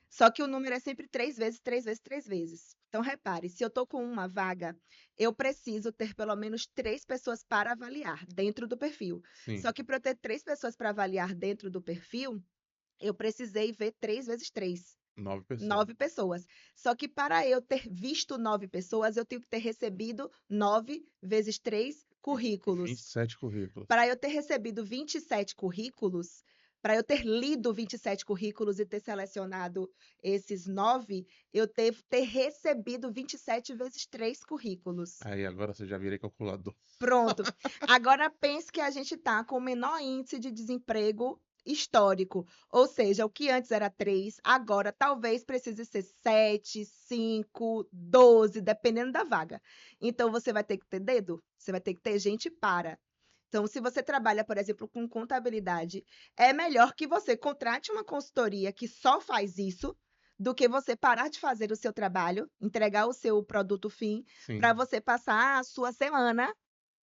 Só que o número é sempre 3 vezes, 3 vezes, 3 vezes. Então, repare, se eu estou com uma vaga, eu preciso ter pelo menos 3 pessoas para avaliar dentro do perfil. Sim, Só que para eu ter 3 pessoas para avaliar dentro do perfil, eu precisei ver 3 vezes 3, 9 pessoas. 9 pessoas. Só que para eu ter visto 9 pessoas, eu tenho que ter recebido 9 vezes 3 currículos. 27 currículos. Para eu ter recebido 27 currículos, para eu ter lido 27 currículos e ter selecionado esses 9, eu devo ter recebido 27 vezes 3 currículos. Aí agora você já virei calculador. Pronto. Agora pense que a gente está com o menor índice de desemprego histórico. Ou seja, o que antes era 3, agora talvez precise ser 7, 5, 12, dependendo da vaga. Então, você vai ter que ter dedo, você vai ter que ter gente para. Então, se você trabalha, por exemplo, com contabilidade, é melhor que você contrate uma consultoria que só faz isso, do que você parar de fazer o seu trabalho, entregar o seu produto fim, para Sim. você passar a sua semana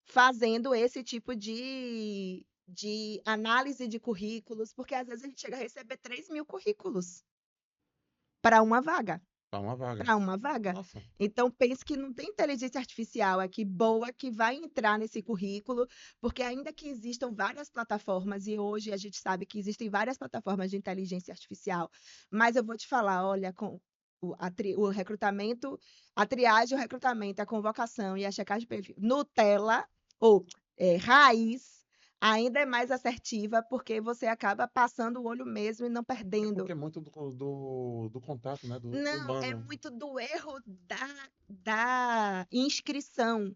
fazendo esse tipo de análise de currículos, porque às vezes a gente chega a receber 3.000 currículos para uma vaga. Para uma vaga. Para uma vaga. Nossa. Então, pense que não tem inteligência artificial aqui boa que vai entrar nesse currículo, porque ainda que existam várias plataformas, e hoje a gente sabe que existem várias plataformas de inteligência artificial, mas eu vou te falar, olha, com o recrutamento, a triagem, o recrutamento, a convocação e a checagem de perfil Nutella, ou raiz, ainda é mais assertiva, porque você acaba passando o olho mesmo e não É perdendo. porque é muito do contato, né? Do Não, é humano. muito do erro da inscrição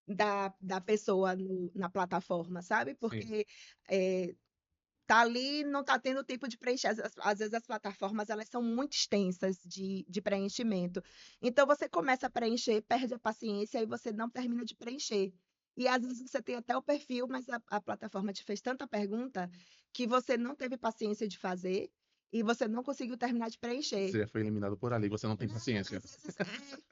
da pessoa na plataforma, sabe? Sim. Porque tá ali, não tá tendo tempo de preencher. Às vezes as plataformas elas são muito extensas de preenchimento. Então você começa a preencher, perde a paciência e você não termina de preencher. E às vezes você tem até o perfil, mas a plataforma te fez tanta pergunta que você não teve paciência de fazer e você não conseguiu terminar de preencher. Você já foi eliminado por ali, você não tem Não, paciência. às vezes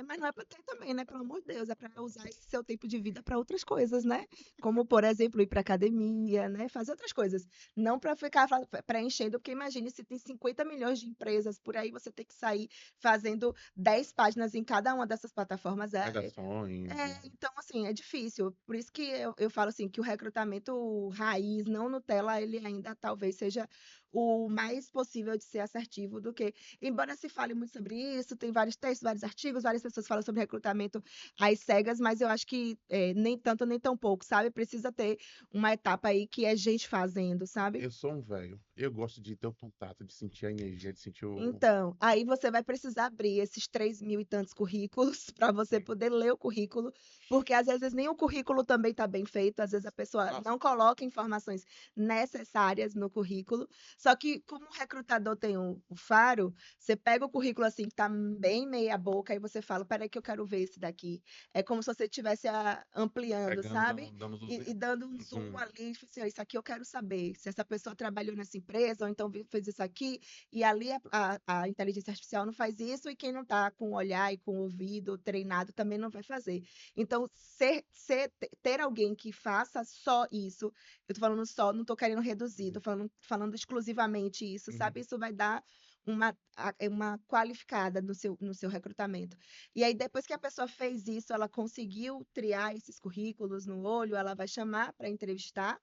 mas não é para ter também, né? Pelo amor de Deus, é para usar esse seu tempo de vida para outras coisas, né? Como, por exemplo, ir para academia, né? Fazer outras coisas. Não para ficar preenchendo, porque imagine se tem 50 milhões de empresas por aí, você tem que sair fazendo 10 páginas em cada uma dessas plataformas. Redações. Então, assim, é difícil. Por isso que eu falo assim, que o recrutamento raiz, não Nutella, ele ainda talvez seja o mais possível de ser assertivo do que. Embora se fale muito sobre isso, tem vários textos, vários artigos, várias pessoas falam sobre recrutamento às cegas, mas eu acho que nem tanto nem tão pouco, sabe? Precisa ter uma etapa aí que é gente fazendo, sabe? Eu sou um velho. Eu gosto de ter o contato, de sentir a energia, de sentir o. Então, aí você vai precisar abrir esses 3.000 e tantos currículos para você poder ler o currículo, porque às vezes nem o currículo também está bem feito, às vezes a pessoa Nossa, não coloca informações necessárias no currículo. Só que, como o recrutador tem o faro, você pega o currículo assim, que está bem meia boca, e você fala: peraí, que eu quero ver esse daqui. É como se você estivesse ampliando, pegando, sabe? dando E dando um zoom zoom. ali, tipo assim, ó, isso aqui eu quero saber. Se essa pessoa trabalhou nessa empresa, ou então fez isso aqui. E ali a inteligência artificial não faz isso, e quem não está com o olhar e com o ouvido treinado também não vai fazer. Então, ter alguém que faça só isso, eu estou falando só, não estou querendo reduzir, Uhum, estou falando exclusivamente isso, uhum. sabe? Isso vai dar uma qualificada no seu recrutamento. E aí, depois que a pessoa fez isso, ela conseguiu triar esses currículos no olho, ela vai chamar para entrevistar,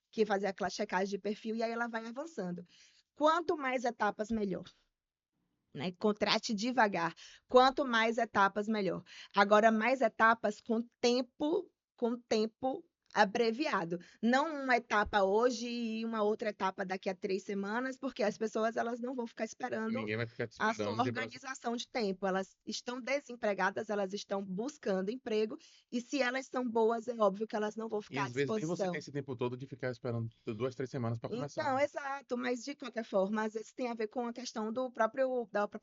que fazer aquela checagem de perfil, e aí ela vai avançando. Quanto mais etapas, melhor. Né? Contrate devagar. Quanto mais etapas, melhor. Agora, mais etapas com tempo abreviado. Não uma etapa hoje e uma outra etapa daqui a 3 semanas, porque as pessoas elas não vão ficar esperando Ninguém vai ficar te a sua esperando. organização de tempo. Elas estão desempregadas, elas estão buscando emprego, e se elas são boas, é óbvio que elas não vão E ficar à às vezes nem você tem disposição. esse tempo todo de ficar esperando 2, 3 semanas para começar. Então, exato, mas de qualquer forma, às vezes tem a ver com a questão da própria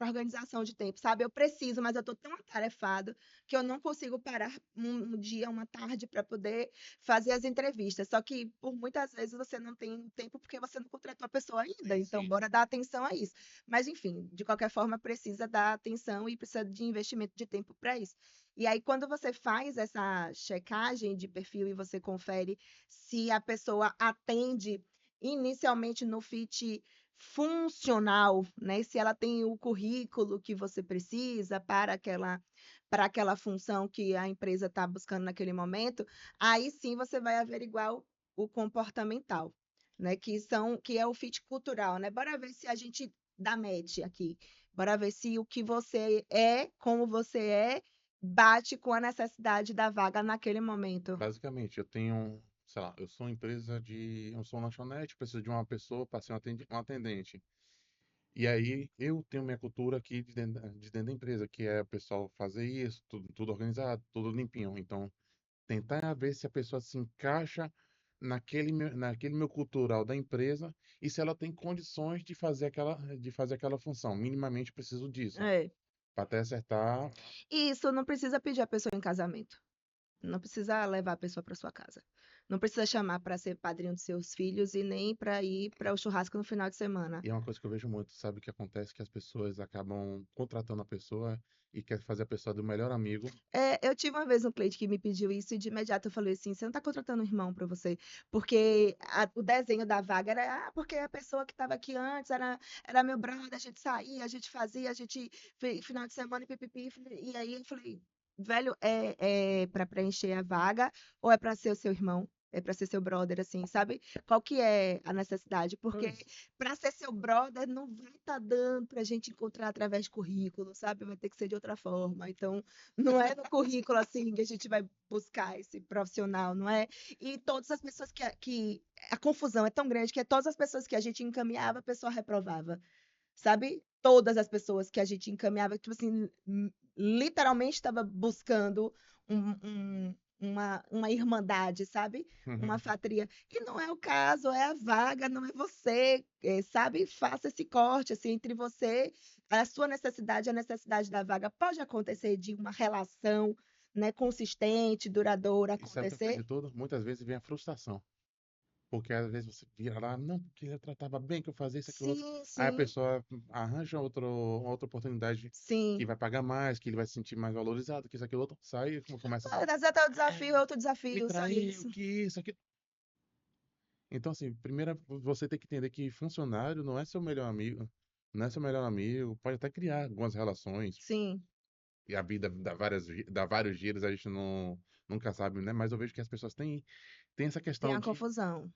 organização de tempo, sabe? Eu preciso, mas eu estou tão atarefado que eu não consigo parar um dia, uma tarde para poder fazer as entrevistas. Só que por muitas vezes você não tem tempo porque você não contratou a pessoa ainda, Sim, então sim. bora dar atenção a isso. Mas enfim, de qualquer forma, precisa dar atenção e precisa de investimento de tempo para isso. E aí, quando você faz essa checagem de perfil e você confere se a pessoa atende inicialmente no fit funcional, né? Se ela tem o currículo que você precisa para aquela função que a empresa está buscando naquele momento, aí sim você vai averiguar o comportamental, né? Que é o fit cultural, né? Bora ver se a gente dá match aqui. Bora ver se o que você é, como você é, bate com a necessidade da vaga naquele momento. Basicamente, eu tenho, sei lá, eu sou uma empresa de. Eu sou uma lanchonete, preciso de uma pessoa para ser um atendente. E aí eu tenho minha cultura aqui de dentro da empresa, que é o pessoal fazer isso, tudo organizado, tudo limpinho. Então, tentar ver se a pessoa se encaixa naquele meu cultural da empresa e se ela tem condições de fazer aquela função. Minimamente preciso disso, É. para até acertar. E isso não precisa pedir a pessoa em casamento. Não precisa levar a pessoa para sua casa. Não precisa chamar para ser padrinho dos seus filhos e nem para ir para o churrasco no final de semana. E é uma coisa que eu vejo muito, sabe o que acontece? Que as pessoas acabam contratando a pessoa e quer fazer a pessoa do melhor amigo. Eu tive uma vez um cliente que me pediu isso e de imediato eu falei assim: você não está contratando um irmão para você, porque o desenho da vaga era, porque a pessoa que estava aqui antes era meu brother, a gente saía, a gente fazia, a gente final de semana e pipipi. E aí eu falei: velho, é para preencher a vaga ou é para ser o seu irmão? É para ser seu brother, assim, sabe? Qual que é a necessidade? Porque Pois, para ser seu brother não vai estar dando para a gente encontrar através de currículo, sabe? Vai ter que ser de outra forma. Então, não é no currículo assim que a gente vai buscar esse profissional, não é? E todas as pessoas que a confusão é tão grande que todas as pessoas que a gente encaminhava, a pessoa reprovava, sabe? Todas as pessoas que a gente encaminhava, tipo assim, literalmente estava buscando uma irmandade, sabe? Uma uhum. fatria. E não é o caso, é a vaga, não é você, sabe? Faça esse corte assim, entre você, a sua necessidade e a necessidade da vaga. Pode acontecer de uma relação, né, consistente, duradoura E sabe o que é o pior acontecer? de tudo? Muitas vezes vem a frustração. Porque às vezes você vira lá, não, porque eu tratava bem, que eu fazia isso, aquilo outro. Sim, Aí a sim, pessoa arranja outra oportunidade que sim. vai pagar mais, que ele vai se sentir mais valorizado, que isso, aquilo outro. Sai e começa assim, Às vezes até o é, desafio é outro me desafio, só traiu, isso. que isso, aquilo. Então, assim, primeiro você tem que entender que funcionário não é seu melhor amigo, não é seu melhor amigo, pode até criar algumas relações, Sim, e a vida dá vários giros, a gente nunca sabe, né? Mas eu vejo que as pessoas têm essa tem questão a de confusão.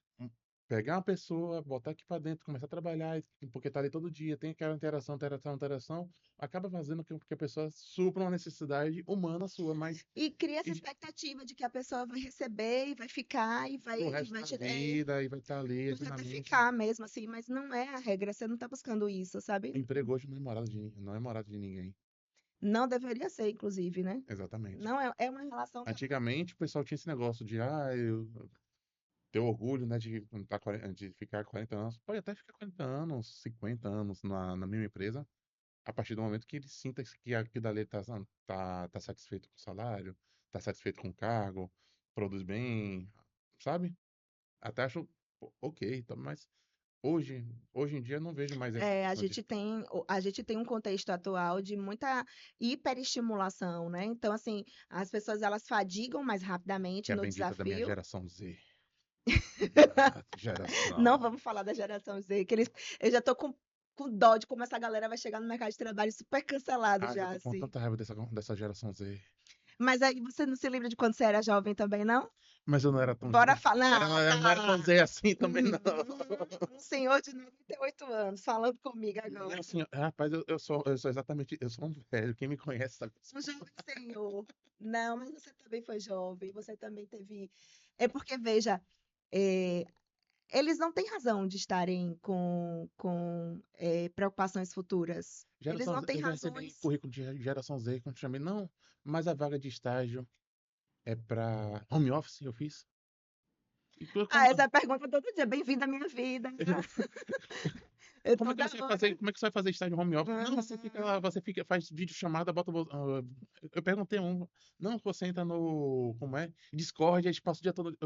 pegar uma pessoa, botar aqui pra dentro, começar a trabalhar, porque tá ali todo dia, tem aquela interação, acaba fazendo com que a pessoa supra uma necessidade humana sua, mas E cria essa e expectativa de que a pessoa vai receber e vai ficar pro e resto vai da te- vida, e vai estar ali você até eternamente. ficar mesmo assim, mas não é a regra, você não tá buscando isso, sabe? Emprego hoje não é morada de ninguém. Não deveria ser, inclusive, né? Exatamente. Não é, é uma relação também. Antigamente, o pessoal tinha esse negócio de, ter orgulho, né, de ficar 40 anos. Pode até ficar 40 anos, 50 anos na mesma empresa, a partir do momento que ele sinta que aquilo dali tá satisfeito com o salário, tá satisfeito com o cargo, produz bem, sabe? Até acho ok, tá, mas hoje em dia eu não vejo mais essa É, questão de a gente tem um contexto atual de muita hiperestimulação, né? Então, assim, as pessoas elas fadigam mais que rapidamente é a no bendita da minha desafio. geração Z. Bendita Não geração. vamos falar da geração Z, que eles, eu já tô com dó de como essa galera vai chegar no mercado de trabalho super cancelado Eu já, tô com assim. tanta raiva dessa geração Z. Mas aí você não se lembra de quando você era jovem também, não? Mas eu não era tão, Bora falar. não era tão Z assim também, não. Um senhor de 98 anos falando comigo Não, agora. assim, rapaz, eu sou exatamente, eu sou um velho, quem me conhece sabe que eu Um sou. jovem senhor. Não, mas você também foi jovem, você também teve. É porque, veja, é, eles não têm razão de estarem com preocupações futuras. Eles não têm Eu já recebi razões. currículo de geração Z quando eu chamei, não, mas a vaga de estágio é para home office, eu fiz. E Ah, essa é a pergunta todo dia. Bem-vindo à minha vida. Eu como é que toda você vai hora. fazer, como é que você vai fazer estágio home office? Não, você fica lá, Uhum, faz videochamada, eu perguntei não, você entra no, como é? Discord, a gente passa o dia todo.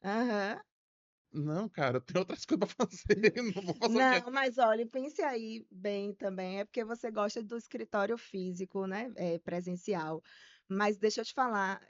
aham. Não, cara, eu tenho outras coisas pra fazer, não vou passar o dia. Não, mas olha, pense aí bem também. É porque você gosta do escritório físico, né? Presencial. Mas deixa eu te falar,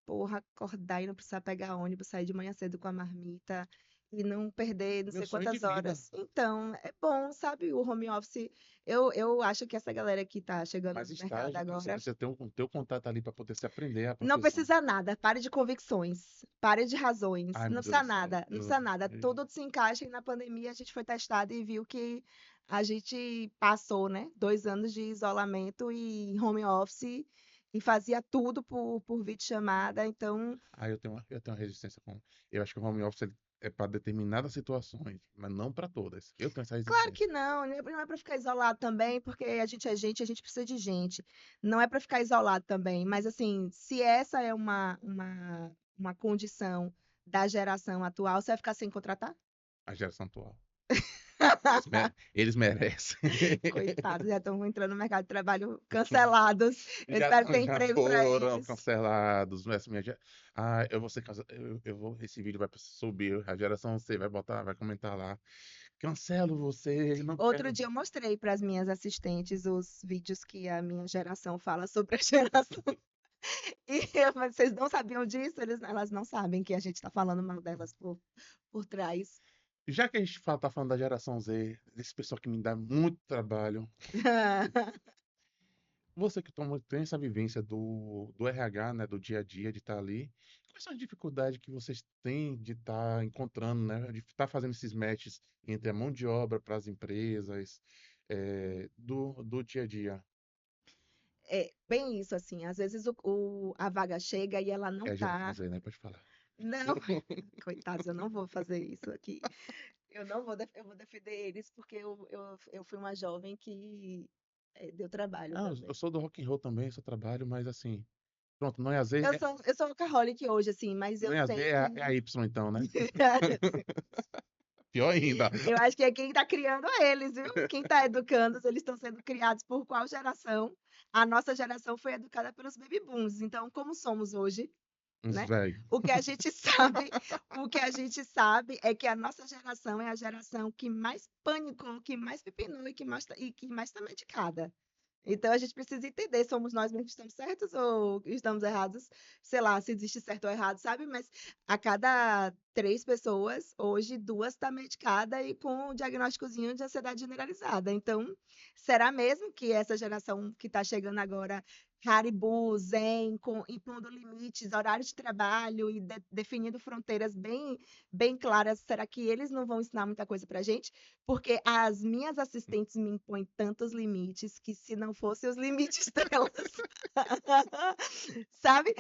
porra, acordar e não precisar pegar ônibus, sair de manhã cedo com a marmita e não perder não Meu sei sonho de quantas vida. horas. Então, é bom, sabe? O home office. Eu acho que essa galera que tá chegando Mas no mercado estágio, você agora precisa ter um contato ali para poder se aprender a não profissão. precisa nada, pare de convicções, pare de razões, Ai, não meu Deus precisa do céu. nada, não precisa nada. Tudo se encaixa e na pandemia a gente foi testado e viu que a gente passou, né, 2 anos de isolamento e home office e fazia tudo por videochamada, então, Eu tenho uma resistência com. Eu acho que o home office é para determinadas situações, mas não para todas. Eu tenho essa claro resistência. que não, né, não é para ficar isolado também, porque a gente é gente, a gente precisa de gente. Não é para ficar isolado também, mas assim, se essa é uma condição da geração atual, você vai ficar sem contratar? A geração atual. Eles merecem. Coitados, já estão entrando no mercado de trabalho cancelados. Eu espero ter Já emprego para foram eles. cancelados. Eu vou ser esse vídeo vai subir. A geração C vai comentar lá. Cancelo você, não Outro quero. dia eu mostrei para as minhas assistentes os vídeos que a minha geração fala sobre a geração. Mas vocês não sabiam disso? Elas não sabem que a gente está falando mal delas por trás. Já que a gente tá falando da geração Z, desse pessoal que me dá muito trabalho, você que tem essa vivência do RH, né, do dia a dia, de estar ali, quais são as dificuldades que vocês têm de estar encontrando, né, de estar fazendo esses matches entre a mão de obra para as empresas, do dia a dia? É bem isso, assim. Às vezes a vaga chega e ela não É a geração tá. Z, né? Pode falar. Não, coitados, eu não vou fazer isso aqui. Eu não vou, eu vou defender eles porque eu fui uma jovem que deu trabalho Ah, eu também. sou do rock and roll também, só trabalho, mas assim, pronto, não é a Z, Eu sou workaholic hoje, assim, mas não eu é a Z, sei é a que Y então, né? Pior ainda. eu acho que é quem está criando eles, viu? Quem está educando, eles estão sendo criados por qual geração? A nossa geração foi educada pelos baby booms. Então, como somos hoje, Uns né? velhos. O que a gente sabe é que a nossa geração é a geração que mais panicou, que mais pepinou e que mais está medicada. Então a gente precisa entender, somos nós mesmos que estamos certos ou estamos errados, sei lá, se existe certo ou errado, sabe? Mas a cada 3 pessoas, hoje 2 está medicada e com um diagnósticozinho de ansiedade generalizada. Então, será mesmo que essa geração que está chegando agora Haribo, Zen, impondo limites, horários de trabalho e definindo fronteiras bem claras. Será que eles não vão ensinar muita coisa para a gente? Porque as minhas assistentes me impõem tantos limites que se não fossem os limites delas, sabe?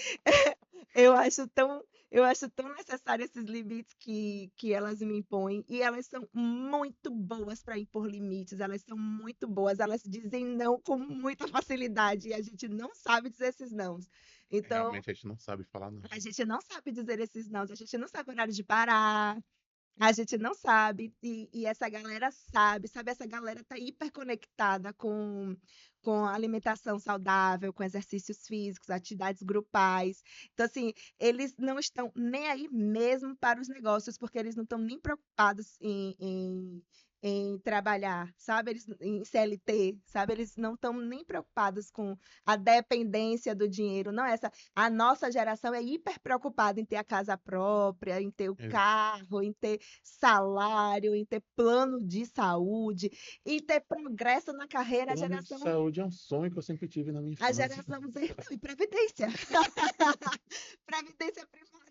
Eu acho tão, eu acho tão necessário esses limites que elas me impõem, e elas são muito boas para impor limites, elas são muito boas, elas dizem não com muita facilidade, e a gente não sabe dizer esses nãos. Então, Realmente a gente não sabe falar, não. a gente não sabe dizer esses nãos, a gente não sabe o horário de parar, a gente não sabe, e essa galera sabe, essa galera tá hiperconectada com alimentação saudável, com exercícios físicos, atividades grupais. Então, assim, eles não estão nem aí mesmo para os negócios, porque eles não estão nem preocupados em trabalhar, sabe? Eles, em CLT, sabe? Eles não estão nem preocupados com a dependência do dinheiro. Não, a nossa geração é hiper preocupada em ter a casa própria, em ter o É, carro, em ter salário, em ter plano de saúde, em ter progresso na carreira. plano de saúde é um sonho que eu sempre tive na minha A infância. geração Z, não, e previdência. Previdência privada.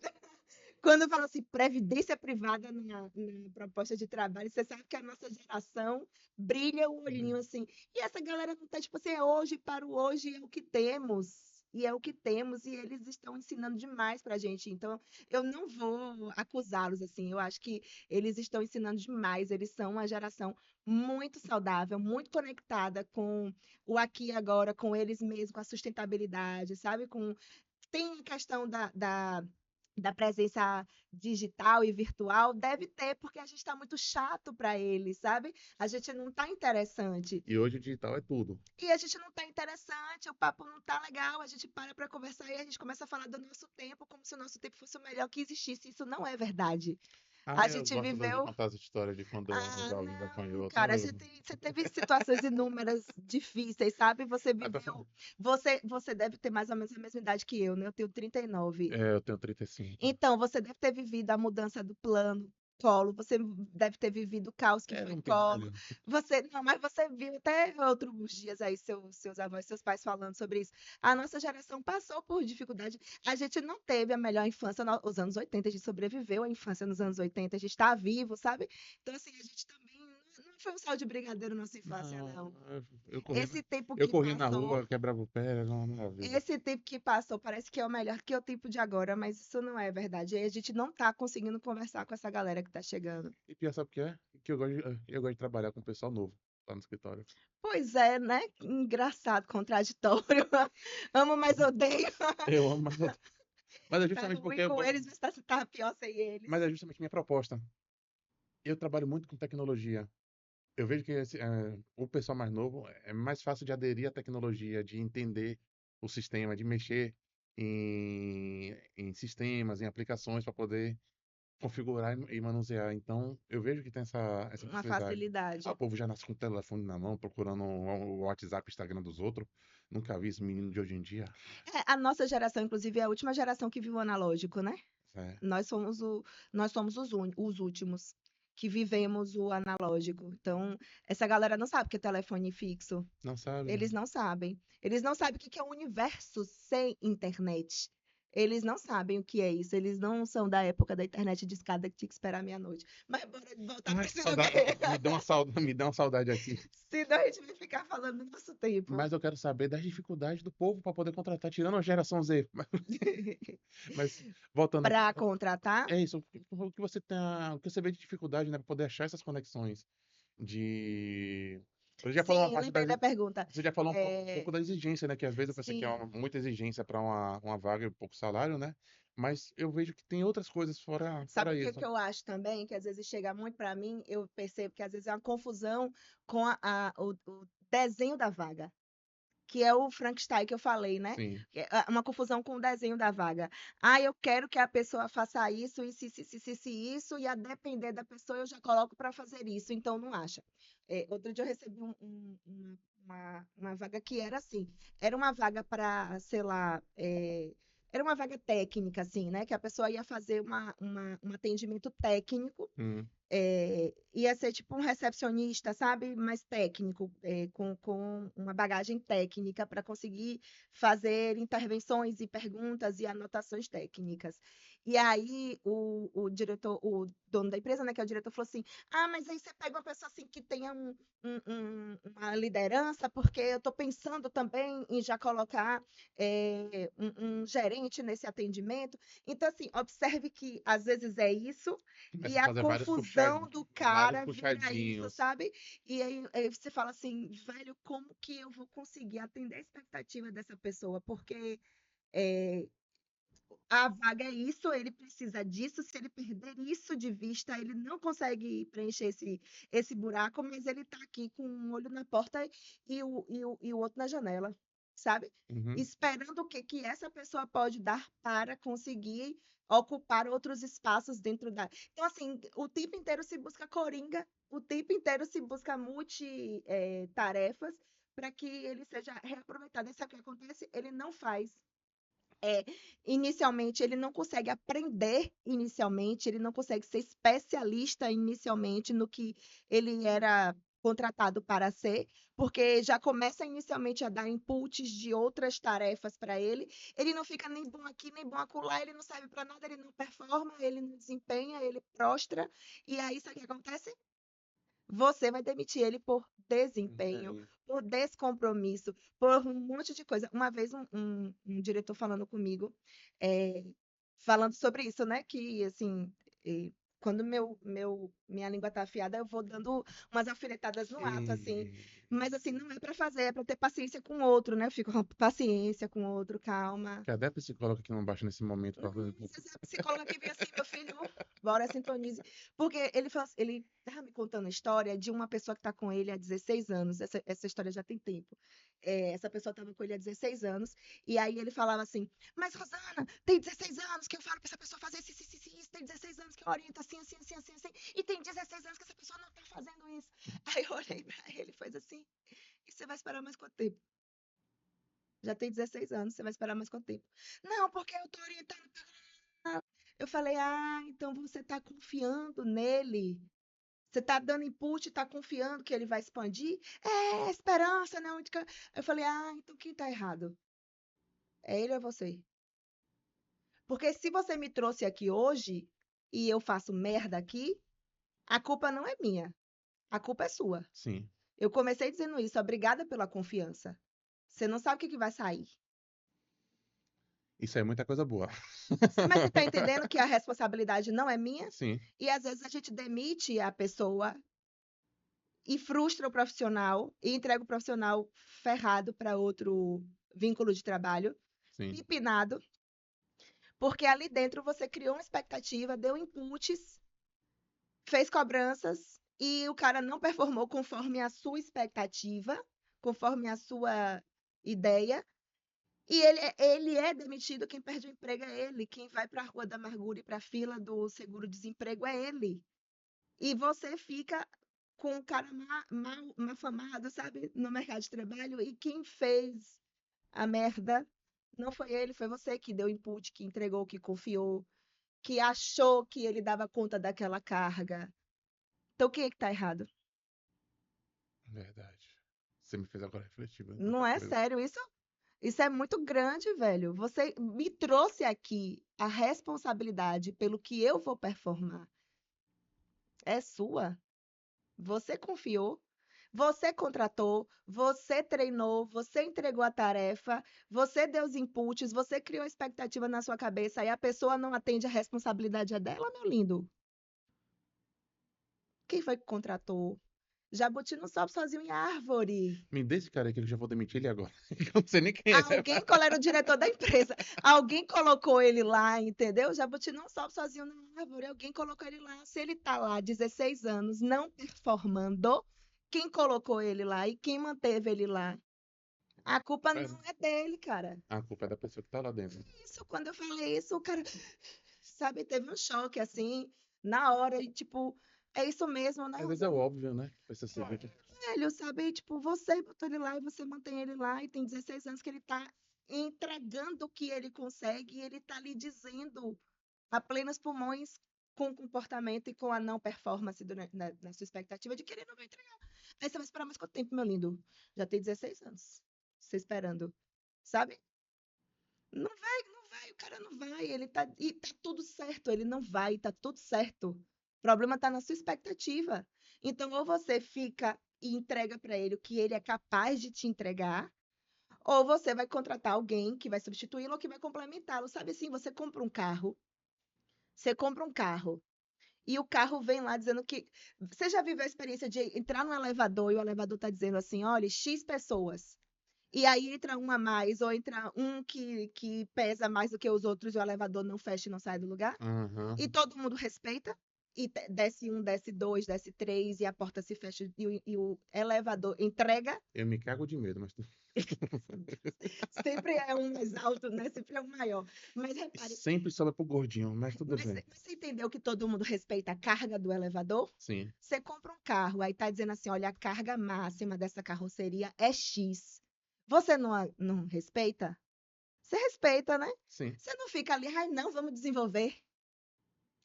Quando fala assim, previdência privada na proposta de trabalho, você sabe que a nossa geração brilha o olhinho assim. E essa galera não tá, tipo assim, é hoje para o hoje, é o que temos. E é o que temos, e eles estão ensinando demais pra gente. Então, eu não vou acusá-los assim. Eu acho que eles estão ensinando demais. Eles são uma geração muito saudável, muito conectada com o aqui e agora, com eles mesmos, com a sustentabilidade, sabe? Tem a questão da presença digital e virtual, deve ter, porque a gente está muito chato para eles, sabe? A gente não está interessante. E hoje o digital é tudo. E a gente não está interessante, o papo não está legal, a gente para conversar e a gente começa a falar do nosso tempo, como se o nosso tempo fosse o melhor que existisse. Isso não é verdade. Ah, A eu gente gosto de viveu. contar as histórias de quando Ah, já alguém não, apanhou. cara, você teve situações inúmeras difíceis, sabe? Você Ah, tá falando. viveu. Você deve ter mais ou menos a mesma idade que eu, né? Eu tenho 39. É, eu tenho 35. Então, você deve ter vivido a mudança do plano Collor, você deve ter vivido o caos que É, foi não tem Collor. nada. Não, mas você viu até outros dias aí seus avós, seus pais falando sobre isso. A nossa geração passou por dificuldade. A gente não teve a melhor infância nos anos 80, a gente sobreviveu à infância nos anos 80, a gente está vivo, sabe? Então, assim, a gente também não foi um sal de brigadeiro nossa infância, Não, não. eu corri, Esse tempo eu que corri na passou rua, quebrava o pé, era uma maravilha. esse tempo que passou parece que é o melhor que o tempo de agora, mas isso não é verdade. E a gente não tá conseguindo conversar com essa galera que tá chegando. E pior, sabe o que é? Que eu gosto de trabalhar com pessoal novo lá no escritório. Pois é, né? Engraçado, contraditório. Amo, mas odeio. Eu amo, mas é Tá justamente porque ruim com eles, mas tá pior sem eles. mas é justamente minha proposta. Eu trabalho muito com tecnologia. Eu vejo que o pessoal mais novo é mais fácil de aderir à tecnologia, de entender o sistema, de mexer em sistemas, em aplicações para poder configurar e manusear. Então, eu vejo que tem essa Uma facilidade. Ah, o facilidade. povo já nasce com o telefone na mão, procurando o WhatsApp, o Instagram dos outros. Nunca vi esse menino de hoje em dia. É, a nossa geração, inclusive, é a última geração que viu o analógico, né? É, Nós somos, nós somos os últimos que vivemos o analógico. Então, essa galera não sabe o que é telefone fixo. não sabe? Eles não sabem. Eles não sabem o que que é um universo sem internet. Eles não sabem o que é isso. Eles não são da época da internet de escada que tinha que esperar meia-noite. Mas bora voltar para Ai, que esse lugar. saudade. Me deu uma saudade aqui. Senão a gente vai ficar falando do nosso tempo. Mas eu quero saber das dificuldades do povo para poder contratar, tirando a geração Z. Mas voltando aqui, Para contratar, é isso. O que você o que você vê de dificuldade, né, para poder achar essas conexões de. Você já falou uma sim, parte lembrei da pergunta. você já falou um É, pouco da exigência, né? Que às vezes eu pensei que é sim, muita exigência para uma vaga e pouco salário, né? Mas eu vejo que tem outras coisas sabe fora o que que isso. eu acho também? Que às vezes chega muito para mim, eu percebo que às vezes é uma confusão com o desenho da vaga. Que é o Frankenstein que eu falei, né? Sim. Uma confusão com o desenho da vaga. Ah, eu quero que a pessoa faça isso, e a depender da pessoa eu já coloco para fazer isso, então não acha. Outro dia eu recebi uma vaga que era assim, era uma vaga para, sei lá, era uma vaga técnica, assim, né? Que a pessoa ia fazer um atendimento técnico Hum. Ia ser tipo um recepcionista, sabe? Mais técnico, com uma bagagem técnica para conseguir fazer intervenções e perguntas e anotações técnicas. E aí o diretor, o dono da empresa, né, que é o diretor, falou assim: Ah, mas aí você pega uma pessoa assim que tenha uma liderança, porque eu estou pensando também em já colocar um gerente nesse atendimento. Então, assim, observe que às vezes é isso, e Começa a a fazer confusão do vários cara vira isso, puxadinhos. sabe? E aí você fala assim, velho, como que eu vou conseguir atender a expectativa dessa pessoa? Porque é, a vaga é isso, ele precisa disso. Se ele perder isso de vista, ele não consegue preencher esse buraco, mas ele está aqui com um olho na porta e o outro na janela, sabe? Uhum. Esperando o que, que essa pessoa pode dar para conseguir ocupar outros espaços dentro da. Então, assim, o tempo inteiro se busca coringa, o tempo inteiro se busca multi-tarefas para que ele seja reaproveitado. E sabe o que acontece? Ele não faz é, inicialmente, ele não consegue aprender inicialmente, ele não consegue ser especialista inicialmente no que ele era contratado para ser, porque já começa inicialmente a dar inputs de outras tarefas para ele. Ele não fica nem bom aqui, nem bom acolá, ele não serve para nada, ele não performa, ele não desempenha, ele prostra. E aí, sabe o que acontece? Você vai demitir ele por desempenho, Entendi. por descompromisso, por um monte de coisa. Uma vez um diretor falando comigo, eh, falando sobre isso, né? Que assim, quando minha língua tá afiada, eu vou dando umas alfinetadas no ato, assim. E... Mas assim, não é para fazer, é para ter paciência com o outro, né? Eu fico com paciência com o outro, calma. Cadê a psicóloga que não baixa nesse momento pra fazer... Essa psicóloga que veio assim, meu filho, bora sintonize. Porque ele estava me contando a história de uma pessoa que está com ele há 16 anos. Essa história já tem tempo. Essa pessoa estava com ele há 16 anos. E aí ele falava assim: Mas Rosana, tem 16 anos que eu falo para essa pessoa fazer isso, tem 16 anos que eu oriento assim, assim, assim, assim, assim, e tem 16 anos que essa pessoa não está fazendo isso. Aí eu olhei para ele e fez assim: E você vai esperar mais quanto tempo? Já tem 16 anos, você vai esperar mais quanto tempo? Não, porque eu estou orientando. Eu falei, então você está confiando nele. Você está dando input, está confiando que ele vai expandir? É, esperança, né? Eu falei, então quem está errado? É ele ou é você? Porque se você me trouxe aqui hoje e eu faço merda aqui, a culpa não é minha, a culpa é sua. Sim. Eu comecei dizendo isso, obrigada pela confiança. Você não sabe o que que vai sair. Isso é muita coisa boa. Mas você está entendendo que a responsabilidade não é minha? Sim, E às vezes a gente demite a pessoa e frustra o profissional e entrega o profissional ferrado para outro vínculo de trabalho, sim. pipinado, porque ali dentro você criou uma expectativa, deu inputs, fez cobranças e o cara não performou conforme a sua expectativa, conforme a sua ideia. E ele é demitido, quem perde o emprego é ele, quem vai para a Rua da Amargura e para a fila do seguro-desemprego é ele. E você fica com o cara mal afamado, sabe, no mercado de trabalho, e quem fez a merda não foi ele, foi você que deu input, que entregou, que confiou, que achou que ele dava conta daquela carga. Então quem é que tá errado? Verdade. Você me fez agora refletir em muita Não é coisa. sério isso? Isso é muito grande, velho. Você me trouxe aqui a responsabilidade pelo que eu vou performar. É sua. Você confiou, você contratou, você treinou, você entregou a tarefa, você deu os inputs, você criou expectativa na sua cabeça e a pessoa não atende, a responsabilidade é dela, meu lindo. Quem foi que contratou? Jabuti não sobe sozinho em árvore. Me dê esse cara aí que eu já vou demitir ele agora. Eu não sei nem quem é. Alguém era o diretor da empresa. Alguém colocou ele lá, entendeu? Jabuti não sobe sozinho na árvore. Alguém colocou ele lá. Se ele está lá há 16 anos não performando, quem colocou ele lá e quem manteve ele lá? A culpa É, não é dele, cara. a culpa é da pessoa que tá lá dentro. Isso, quando eu falei isso, o cara, sabe, teve um choque assim, na hora, e tipo, é isso mesmo, né, Às vezes é Rosana? óbvio, né? Que precisa ser dito. Velho, sabe, tipo, você botou ele lá e você mantém ele lá, e tem 16 anos que ele tá entregando o que ele consegue, e ele tá lhe dizendo a plenos pulmões com o comportamento e com a não performance na sua expectativa de que ele não vai entregar. Aí você vai esperar mais quanto tempo, meu lindo? Já tem 16 anos. Você esperando, sabe? Não vai, não vai, o cara não vai. E tá tudo certo, ele não vai, tá tudo certo. O problema tá na sua expectativa. Então, ou você fica e entrega para ele o que ele é capaz de te entregar, ou você vai contratar alguém que vai substituí-lo ou que vai complementá-lo. Sabe assim, você compra um carro e o carro vem lá dizendo que. Você já viveu a experiência de entrar no elevador e o elevador está dizendo assim: olha, X pessoas. E aí entra um a mais, ou entra um que pesa mais do que os outros e o elevador não fecha e não sai do lugar. Aham. E todo mundo respeita. E desce um, desce dois, desce três, e a porta se fecha e o elevador entrega. Eu me cago de medo, mas Sempre é um mais alto, né? Sempre é um maior. Mas repare, sempre sobra pro gordinho, mas tudo mas bem. você entendeu que todo mundo respeita a carga do elevador? Sim, Você compra um carro, aí tá dizendo assim, olha, a carga máxima dessa carroceria é X. Você não respeita? Você respeita, né? sim. Você não fica ali, ai, não, vamos desenvolver.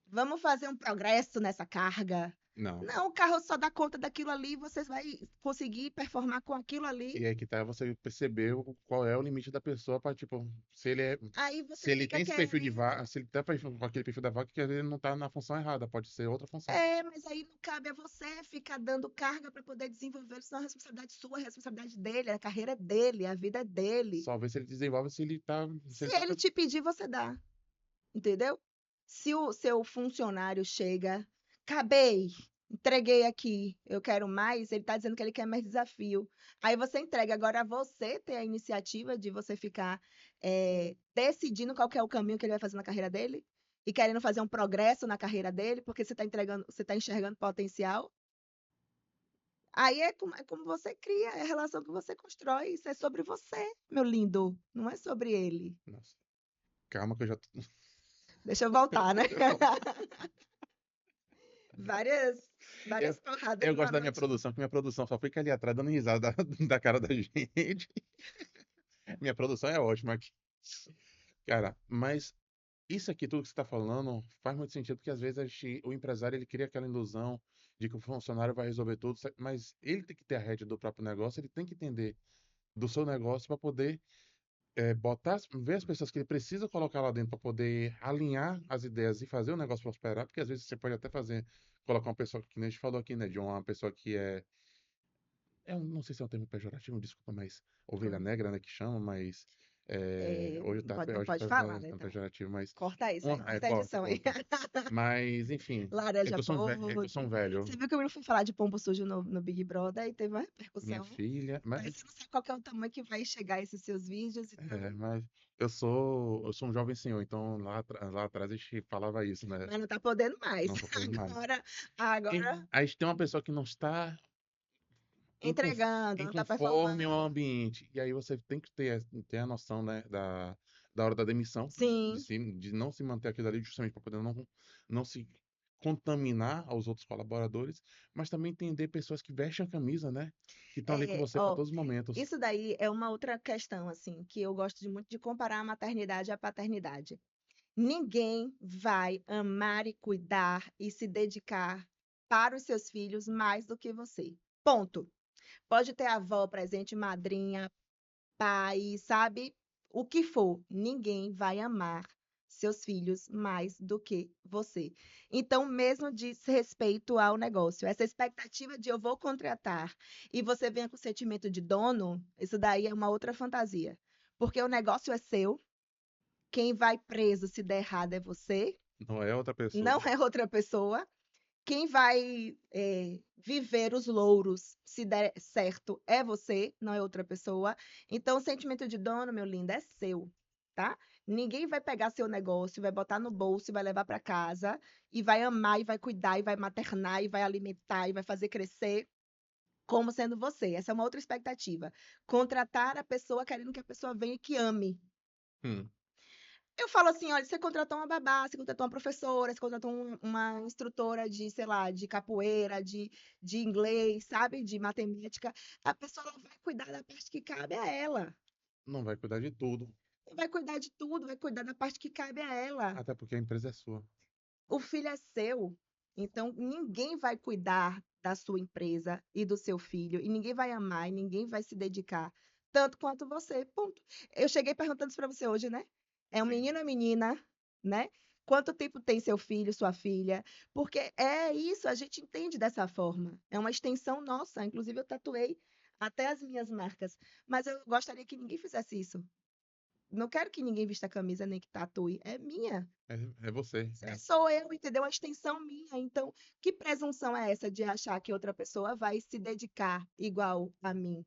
Vamos fazer um progresso nessa carga. Não. Não, o carro só dá conta daquilo ali, você vai conseguir performar com aquilo ali. E aí que tá, você percebeu qual é o limite da pessoa para tipo, se ele é, Aí se você ele fica tem esse perfil de querendo. vaca, se ele tá com aquele perfil da vaca, que às vezes ele não tá na função errada, pode ser outra função. É, mas aí não cabe a você ficar dando carga para poder desenvolver, isso não é responsabilidade sua, é responsabilidade dele, a carreira é dele, a vida é dele. Só ver se ele desenvolve, se Se ele tá, ele te pedir, você dá, entendeu? Se o seu funcionário chega, acabei, entreguei aqui, eu quero mais, ele está dizendo que ele quer mais desafio. Aí você entrega. Agora você tem a iniciativa de você ficar decidindo qual que é o caminho que ele vai fazer na carreira dele e querendo fazer um progresso na carreira dele, porque você está entregando, você está enxergando potencial. Aí é como você cria, é a relação que você constrói. Isso é sobre você, meu lindo. Não é sobre ele. nossa, calma que eu já tô... Deixa eu voltar, né? Várias, Eu, várias porradas eu gosto numa da minha noite. produção, que minha produção só fica ali atrás dando risada da cara da gente. Minha produção é ótima aqui. Cara, mas isso aqui, tudo que você está falando, faz muito sentido, porque às vezes o empresário ele cria aquela ilusão de que o funcionário vai resolver tudo, mas ele tem que ter a rédea do próprio negócio, ele tem que entender do seu negócio para poder ver as pessoas que ele precisa colocar lá dentro para poder alinhar as ideias e fazer o negócio prosperar, porque às vezes você pode até colocar uma pessoa que nem a gente falou aqui, né, de uma pessoa que não sei se é um termo pejorativo, desculpa, mas ovelha Hum. negra, né, que chama, mas hoje Não tá, pode, não hoje pode tá falar, né? Então, pejorativo, mas corta isso aí, corta a corta, edição aí. corta. Mas, enfim, Laranja é que podre. eu sou um velho. Você viu que eu fui falar de pombo sujo no Big Brother e teve uma Minha repercussão. filha, Aí você não sabe qual que é o tamanho que vai chegar esses seus vídeos, então. mas eu sou um jovem senhor, então lá atrás a gente falava isso, né? Mas não tá podendo mais. Não tô fazendo mais. Agora, E agora a gente tem uma pessoa que não está entregando, não tá inconforme ao performando. ambiente, e aí você tem que ter a noção, né, da hora da demissão, Sim, de não se manter aquilo ali justamente para poder não se contaminar aos outros colaboradores, mas também entender pessoas que vestem a camisa, né, que estão ali com você para ó, todos os momentos. isso daí é uma outra questão, assim, que eu gosto muito de comparar a maternidade à paternidade. Ninguém vai amar e cuidar e se dedicar para os seus filhos mais do que você. Ponto. Pode ter avó presente, madrinha, pai, sabe? O que for, ninguém vai amar seus filhos mais do que você. Então, mesmo diz respeito ao negócio, essa expectativa de eu vou contratar e você venha com o sentimento de dono, isso daí é uma outra fantasia. Porque o negócio é seu, quem vai preso se der errado é você, Não é outra não pessoa. é outra pessoa. Quem vai viver os louros, se der certo, é você, não é outra pessoa. Então, o sentimento de dono, meu lindo, é seu, tá? Ninguém vai pegar seu negócio, vai botar no bolso e vai levar para casa e vai amar e vai cuidar e vai maternar e vai alimentar e vai fazer crescer como sendo você. Essa é uma outra expectativa. Contratar a pessoa querendo que a pessoa venha e que ame. Hum, Eu falo assim, olha, você contratou uma babá, você contratou uma professora, você contratou uma instrutora de, sei lá, de capoeira, de inglês, sabe? De matemática. A pessoa ela vai cuidar da parte que cabe a ela. não vai cuidar de tudo, Vai cuidar de tudo, vai cuidar da parte que cabe a ela. até porque a empresa é sua. O filho é seu, então ninguém vai cuidar da sua empresa e do seu filho, e ninguém vai amar, e ninguém vai se dedicar tanto quanto você. Ponto. Eu cheguei perguntando isso para você hoje, né? É um Sim. menino ou menina, né? Quanto tempo tem seu filho, sua filha? Porque é isso, a gente entende dessa forma. É uma extensão nossa. Inclusive, eu tatuei até as minhas marcas. Mas eu gostaria que ninguém fizesse isso. Não quero que ninguém vista a camisa nem que tatue. É minha. É você. Sou eu, entendeu? É uma extensão minha. Então, que presunção é essa de achar que outra pessoa vai se dedicar igual a mim?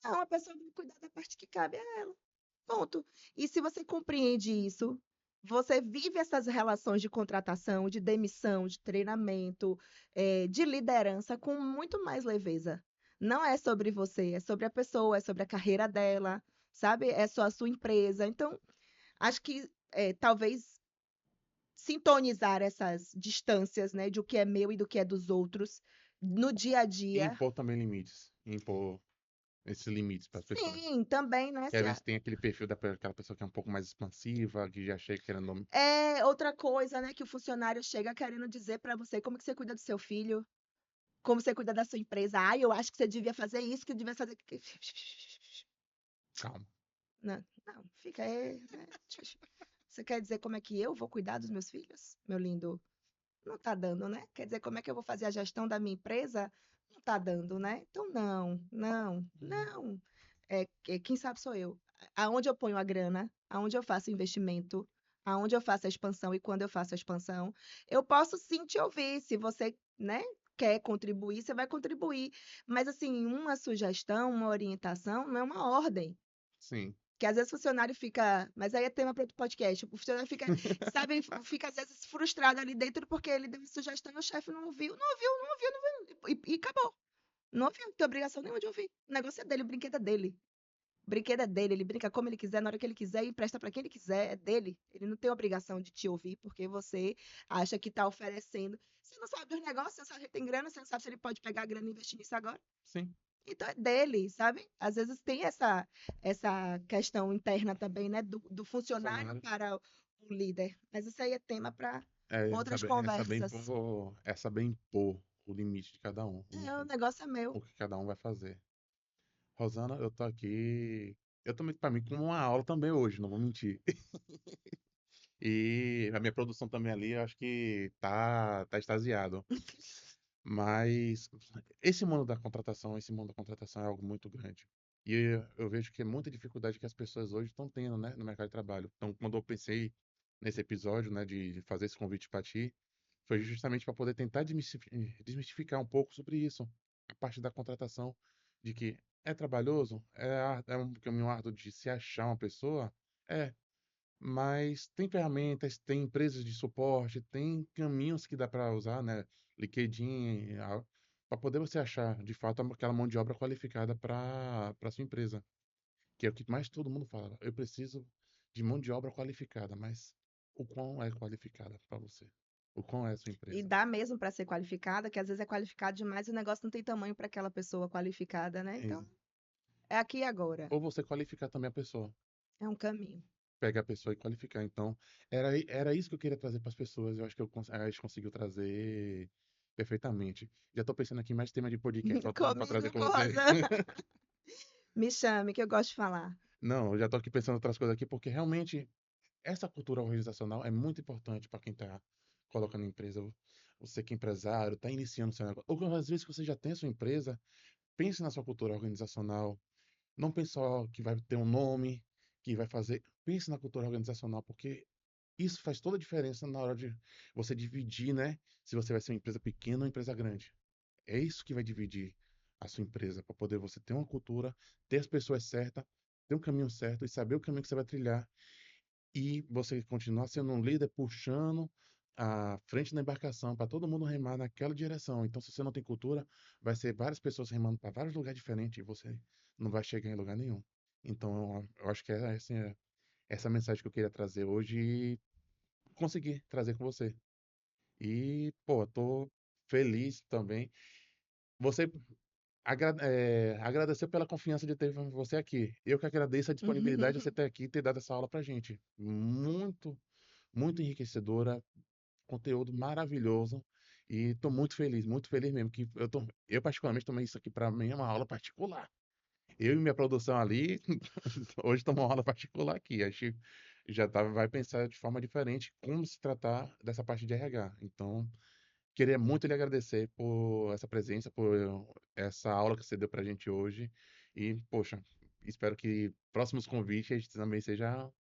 Não, a pessoa vai cuidar da parte que cabe a ela. Ponto. E se você compreende isso, você vive essas relações de contratação, de demissão, de treinamento, de liderança com muito mais leveza. Não é sobre você, é sobre a pessoa, é sobre a carreira dela, sabe? É só a sua empresa. Então, acho que talvez sintonizar essas distâncias, né, de o que é meu e do que é dos outros no dia a E dia. impor também limites. Impor esses limites para as pessoas. Sim, também, né? Que às vezes tem aquele perfil daquela pessoa que é um pouco mais expansiva, que já chega querendo. É outra coisa, né, que o funcionário chega querendo dizer para você como que você cuida do seu filho, como você cuida da sua empresa. Ah, eu acho que você devia fazer isso, que devia fazer. Calma. Não, não, fica aí, né? Você quer dizer como é que eu vou cuidar dos meus filhos, meu lindo? Não tá dando, né? Quer dizer, como é que eu vou fazer a gestão da minha empresa? Não tá dando, né? Então, não, não, não. Quem sabe sou eu. Aonde eu ponho a grana, aonde eu faço o investimento, aonde eu faço a expansão e quando eu faço a expansão, eu posso sim te ouvir. Se você, né, quer contribuir, você vai contribuir. Mas, assim, uma sugestão, uma orientação, não é uma ordem. Sim. Que às vezes o funcionário fica, mas aí é tema para outro podcast. O funcionário fica, sabe, fica às vezes frustrado ali dentro porque ele deu uma sugestão e o chefe não ouviu, não ouviu, não ouviu, não ouviu, e acabou. Não ouviu, não tem obrigação nenhuma de ouvir. O negócio é dele, o brinquedo é dele. O brinquedo é dele, ele brinca como ele quiser, na hora que ele quiser e empresta para quem ele quiser, é dele. Ele não tem obrigação de te ouvir porque você acha que está oferecendo. Você não sabe dos negócios, você não sabe se ele tem grana, você não sabe se ele pode pegar a grana e investir nisso agora. Sim. Então é dele, sabe? Às vezes tem essa questão interna também, né? Do funcionário Funcionário. para o líder. Mas isso aí é tema para É outras saber conversas. impor, é saber impor o limite de cada um. O negócio é meu. O que cada um vai fazer. Rosana, eu tô aqui. Eu tomei para mim como uma aula também hoje, não vou mentir. E a minha produção também ali, eu acho que tá extasiado. Mas esse mundo da contratação é algo muito grande. E eu vejo que é muita dificuldade que as pessoas hoje estão tendo, né, no mercado de trabalho. Então, quando eu pensei nesse episódio, né, de fazer esse convite para ti, foi justamente para poder tentar desmistificar um pouco sobre isso, a parte da contratação, de que é trabalhoso, é um caminho árduo de se achar uma pessoa, é, mas tem ferramentas, tem empresas de suporte, tem caminhos que dá para usar, né? LinkedIn, para poder você achar de fato aquela mão de obra qualificada para sua empresa, que é o que mais todo mundo fala. Eu preciso de mão de obra qualificada, mas o quão é qualificada para você? O quão é a sua E empresa? dá mesmo para ser qualificada, que às vezes é qualificado demais e o negócio não tem tamanho para aquela pessoa qualificada, né? É, Então, é aqui e agora. ou você qualificar também a pessoa. É um caminho. Pegar a pessoa e qualificar. Então, era isso que eu queria trazer para as pessoas. Eu acho que a gente conseguiu trazer perfeitamente. Já estou pensando aqui em mais tema de podcast para trazer Comigo, com com você. Rosana. Me chame, que eu gosto de falar. Não, eu já estou aqui pensando em outras coisas aqui, porque realmente essa cultura organizacional é muito importante para quem está colocando empresa. Você que é empresário, está iniciando seu negócio. Ou às vezes que você já tem a sua empresa, pense na sua cultura organizacional. Não pense só que vai ter um nome, que vai fazer. Pense na cultura organizacional, porque isso faz toda a diferença na hora de você dividir, né? Se você vai ser uma empresa pequena ou uma empresa grande. É isso que vai dividir a sua empresa, para poder você ter uma cultura, ter as pessoas certas, ter um caminho certo e saber o caminho que você vai trilhar. E você continuar sendo um líder puxando a frente da embarcação para todo mundo remar naquela direção. Então, se você não tem cultura, vai ser várias pessoas remando para vários lugares diferentes e você não vai chegar em lugar nenhum. Então, eu acho que essa mensagem que eu queria trazer hoje e conseguir trazer com você. E, pô, tô feliz também. Você agradeceu pela confiança de ter você aqui. Eu que agradeço a disponibilidade de você ter aqui e ter dado essa aula pra gente. Muito, muito enriquecedora. conteúdo maravilhoso. E tô muito feliz mesmo, que eu particularmente tomei isso aqui para mim é uma aula particular. Eu e minha produção ali, hoje tomou uma aula particular aqui. A gente vai pensar de forma diferente como se tratar dessa parte de RH. Então, queria muito lhe agradecer por essa presença, por essa aula que você deu pra gente hoje. E, poxa, espero que próximos convites também seja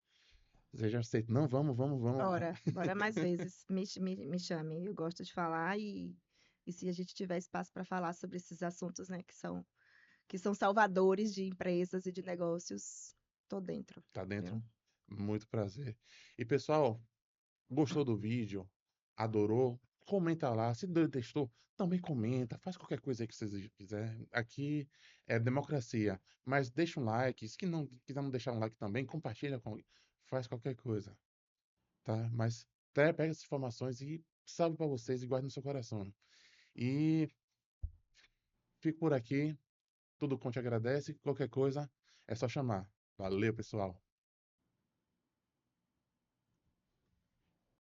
aceito. Não, vamos. Bora mais vezes. Me chame. Eu gosto de falar e se a gente tiver espaço para falar sobre esses assuntos, né, que são salvadores de empresas e de negócios, tô dentro, Tá dentro. viu? Muito prazer. E, pessoal, gostou do vídeo? Adorou? Comenta lá. Se detestou, também comenta. Faz qualquer coisa aí que vocês quiserem. Aqui é democracia. Mas deixa um like. Se que não quiser não deixar um like também, compartilha com. Faz qualquer coisa, tá? Mas pega essas informações e salve para vocês e guarde no seu coração. E fico por aqui. Tudo Conte agradece. Qualquer coisa é só chamar. Valeu, pessoal.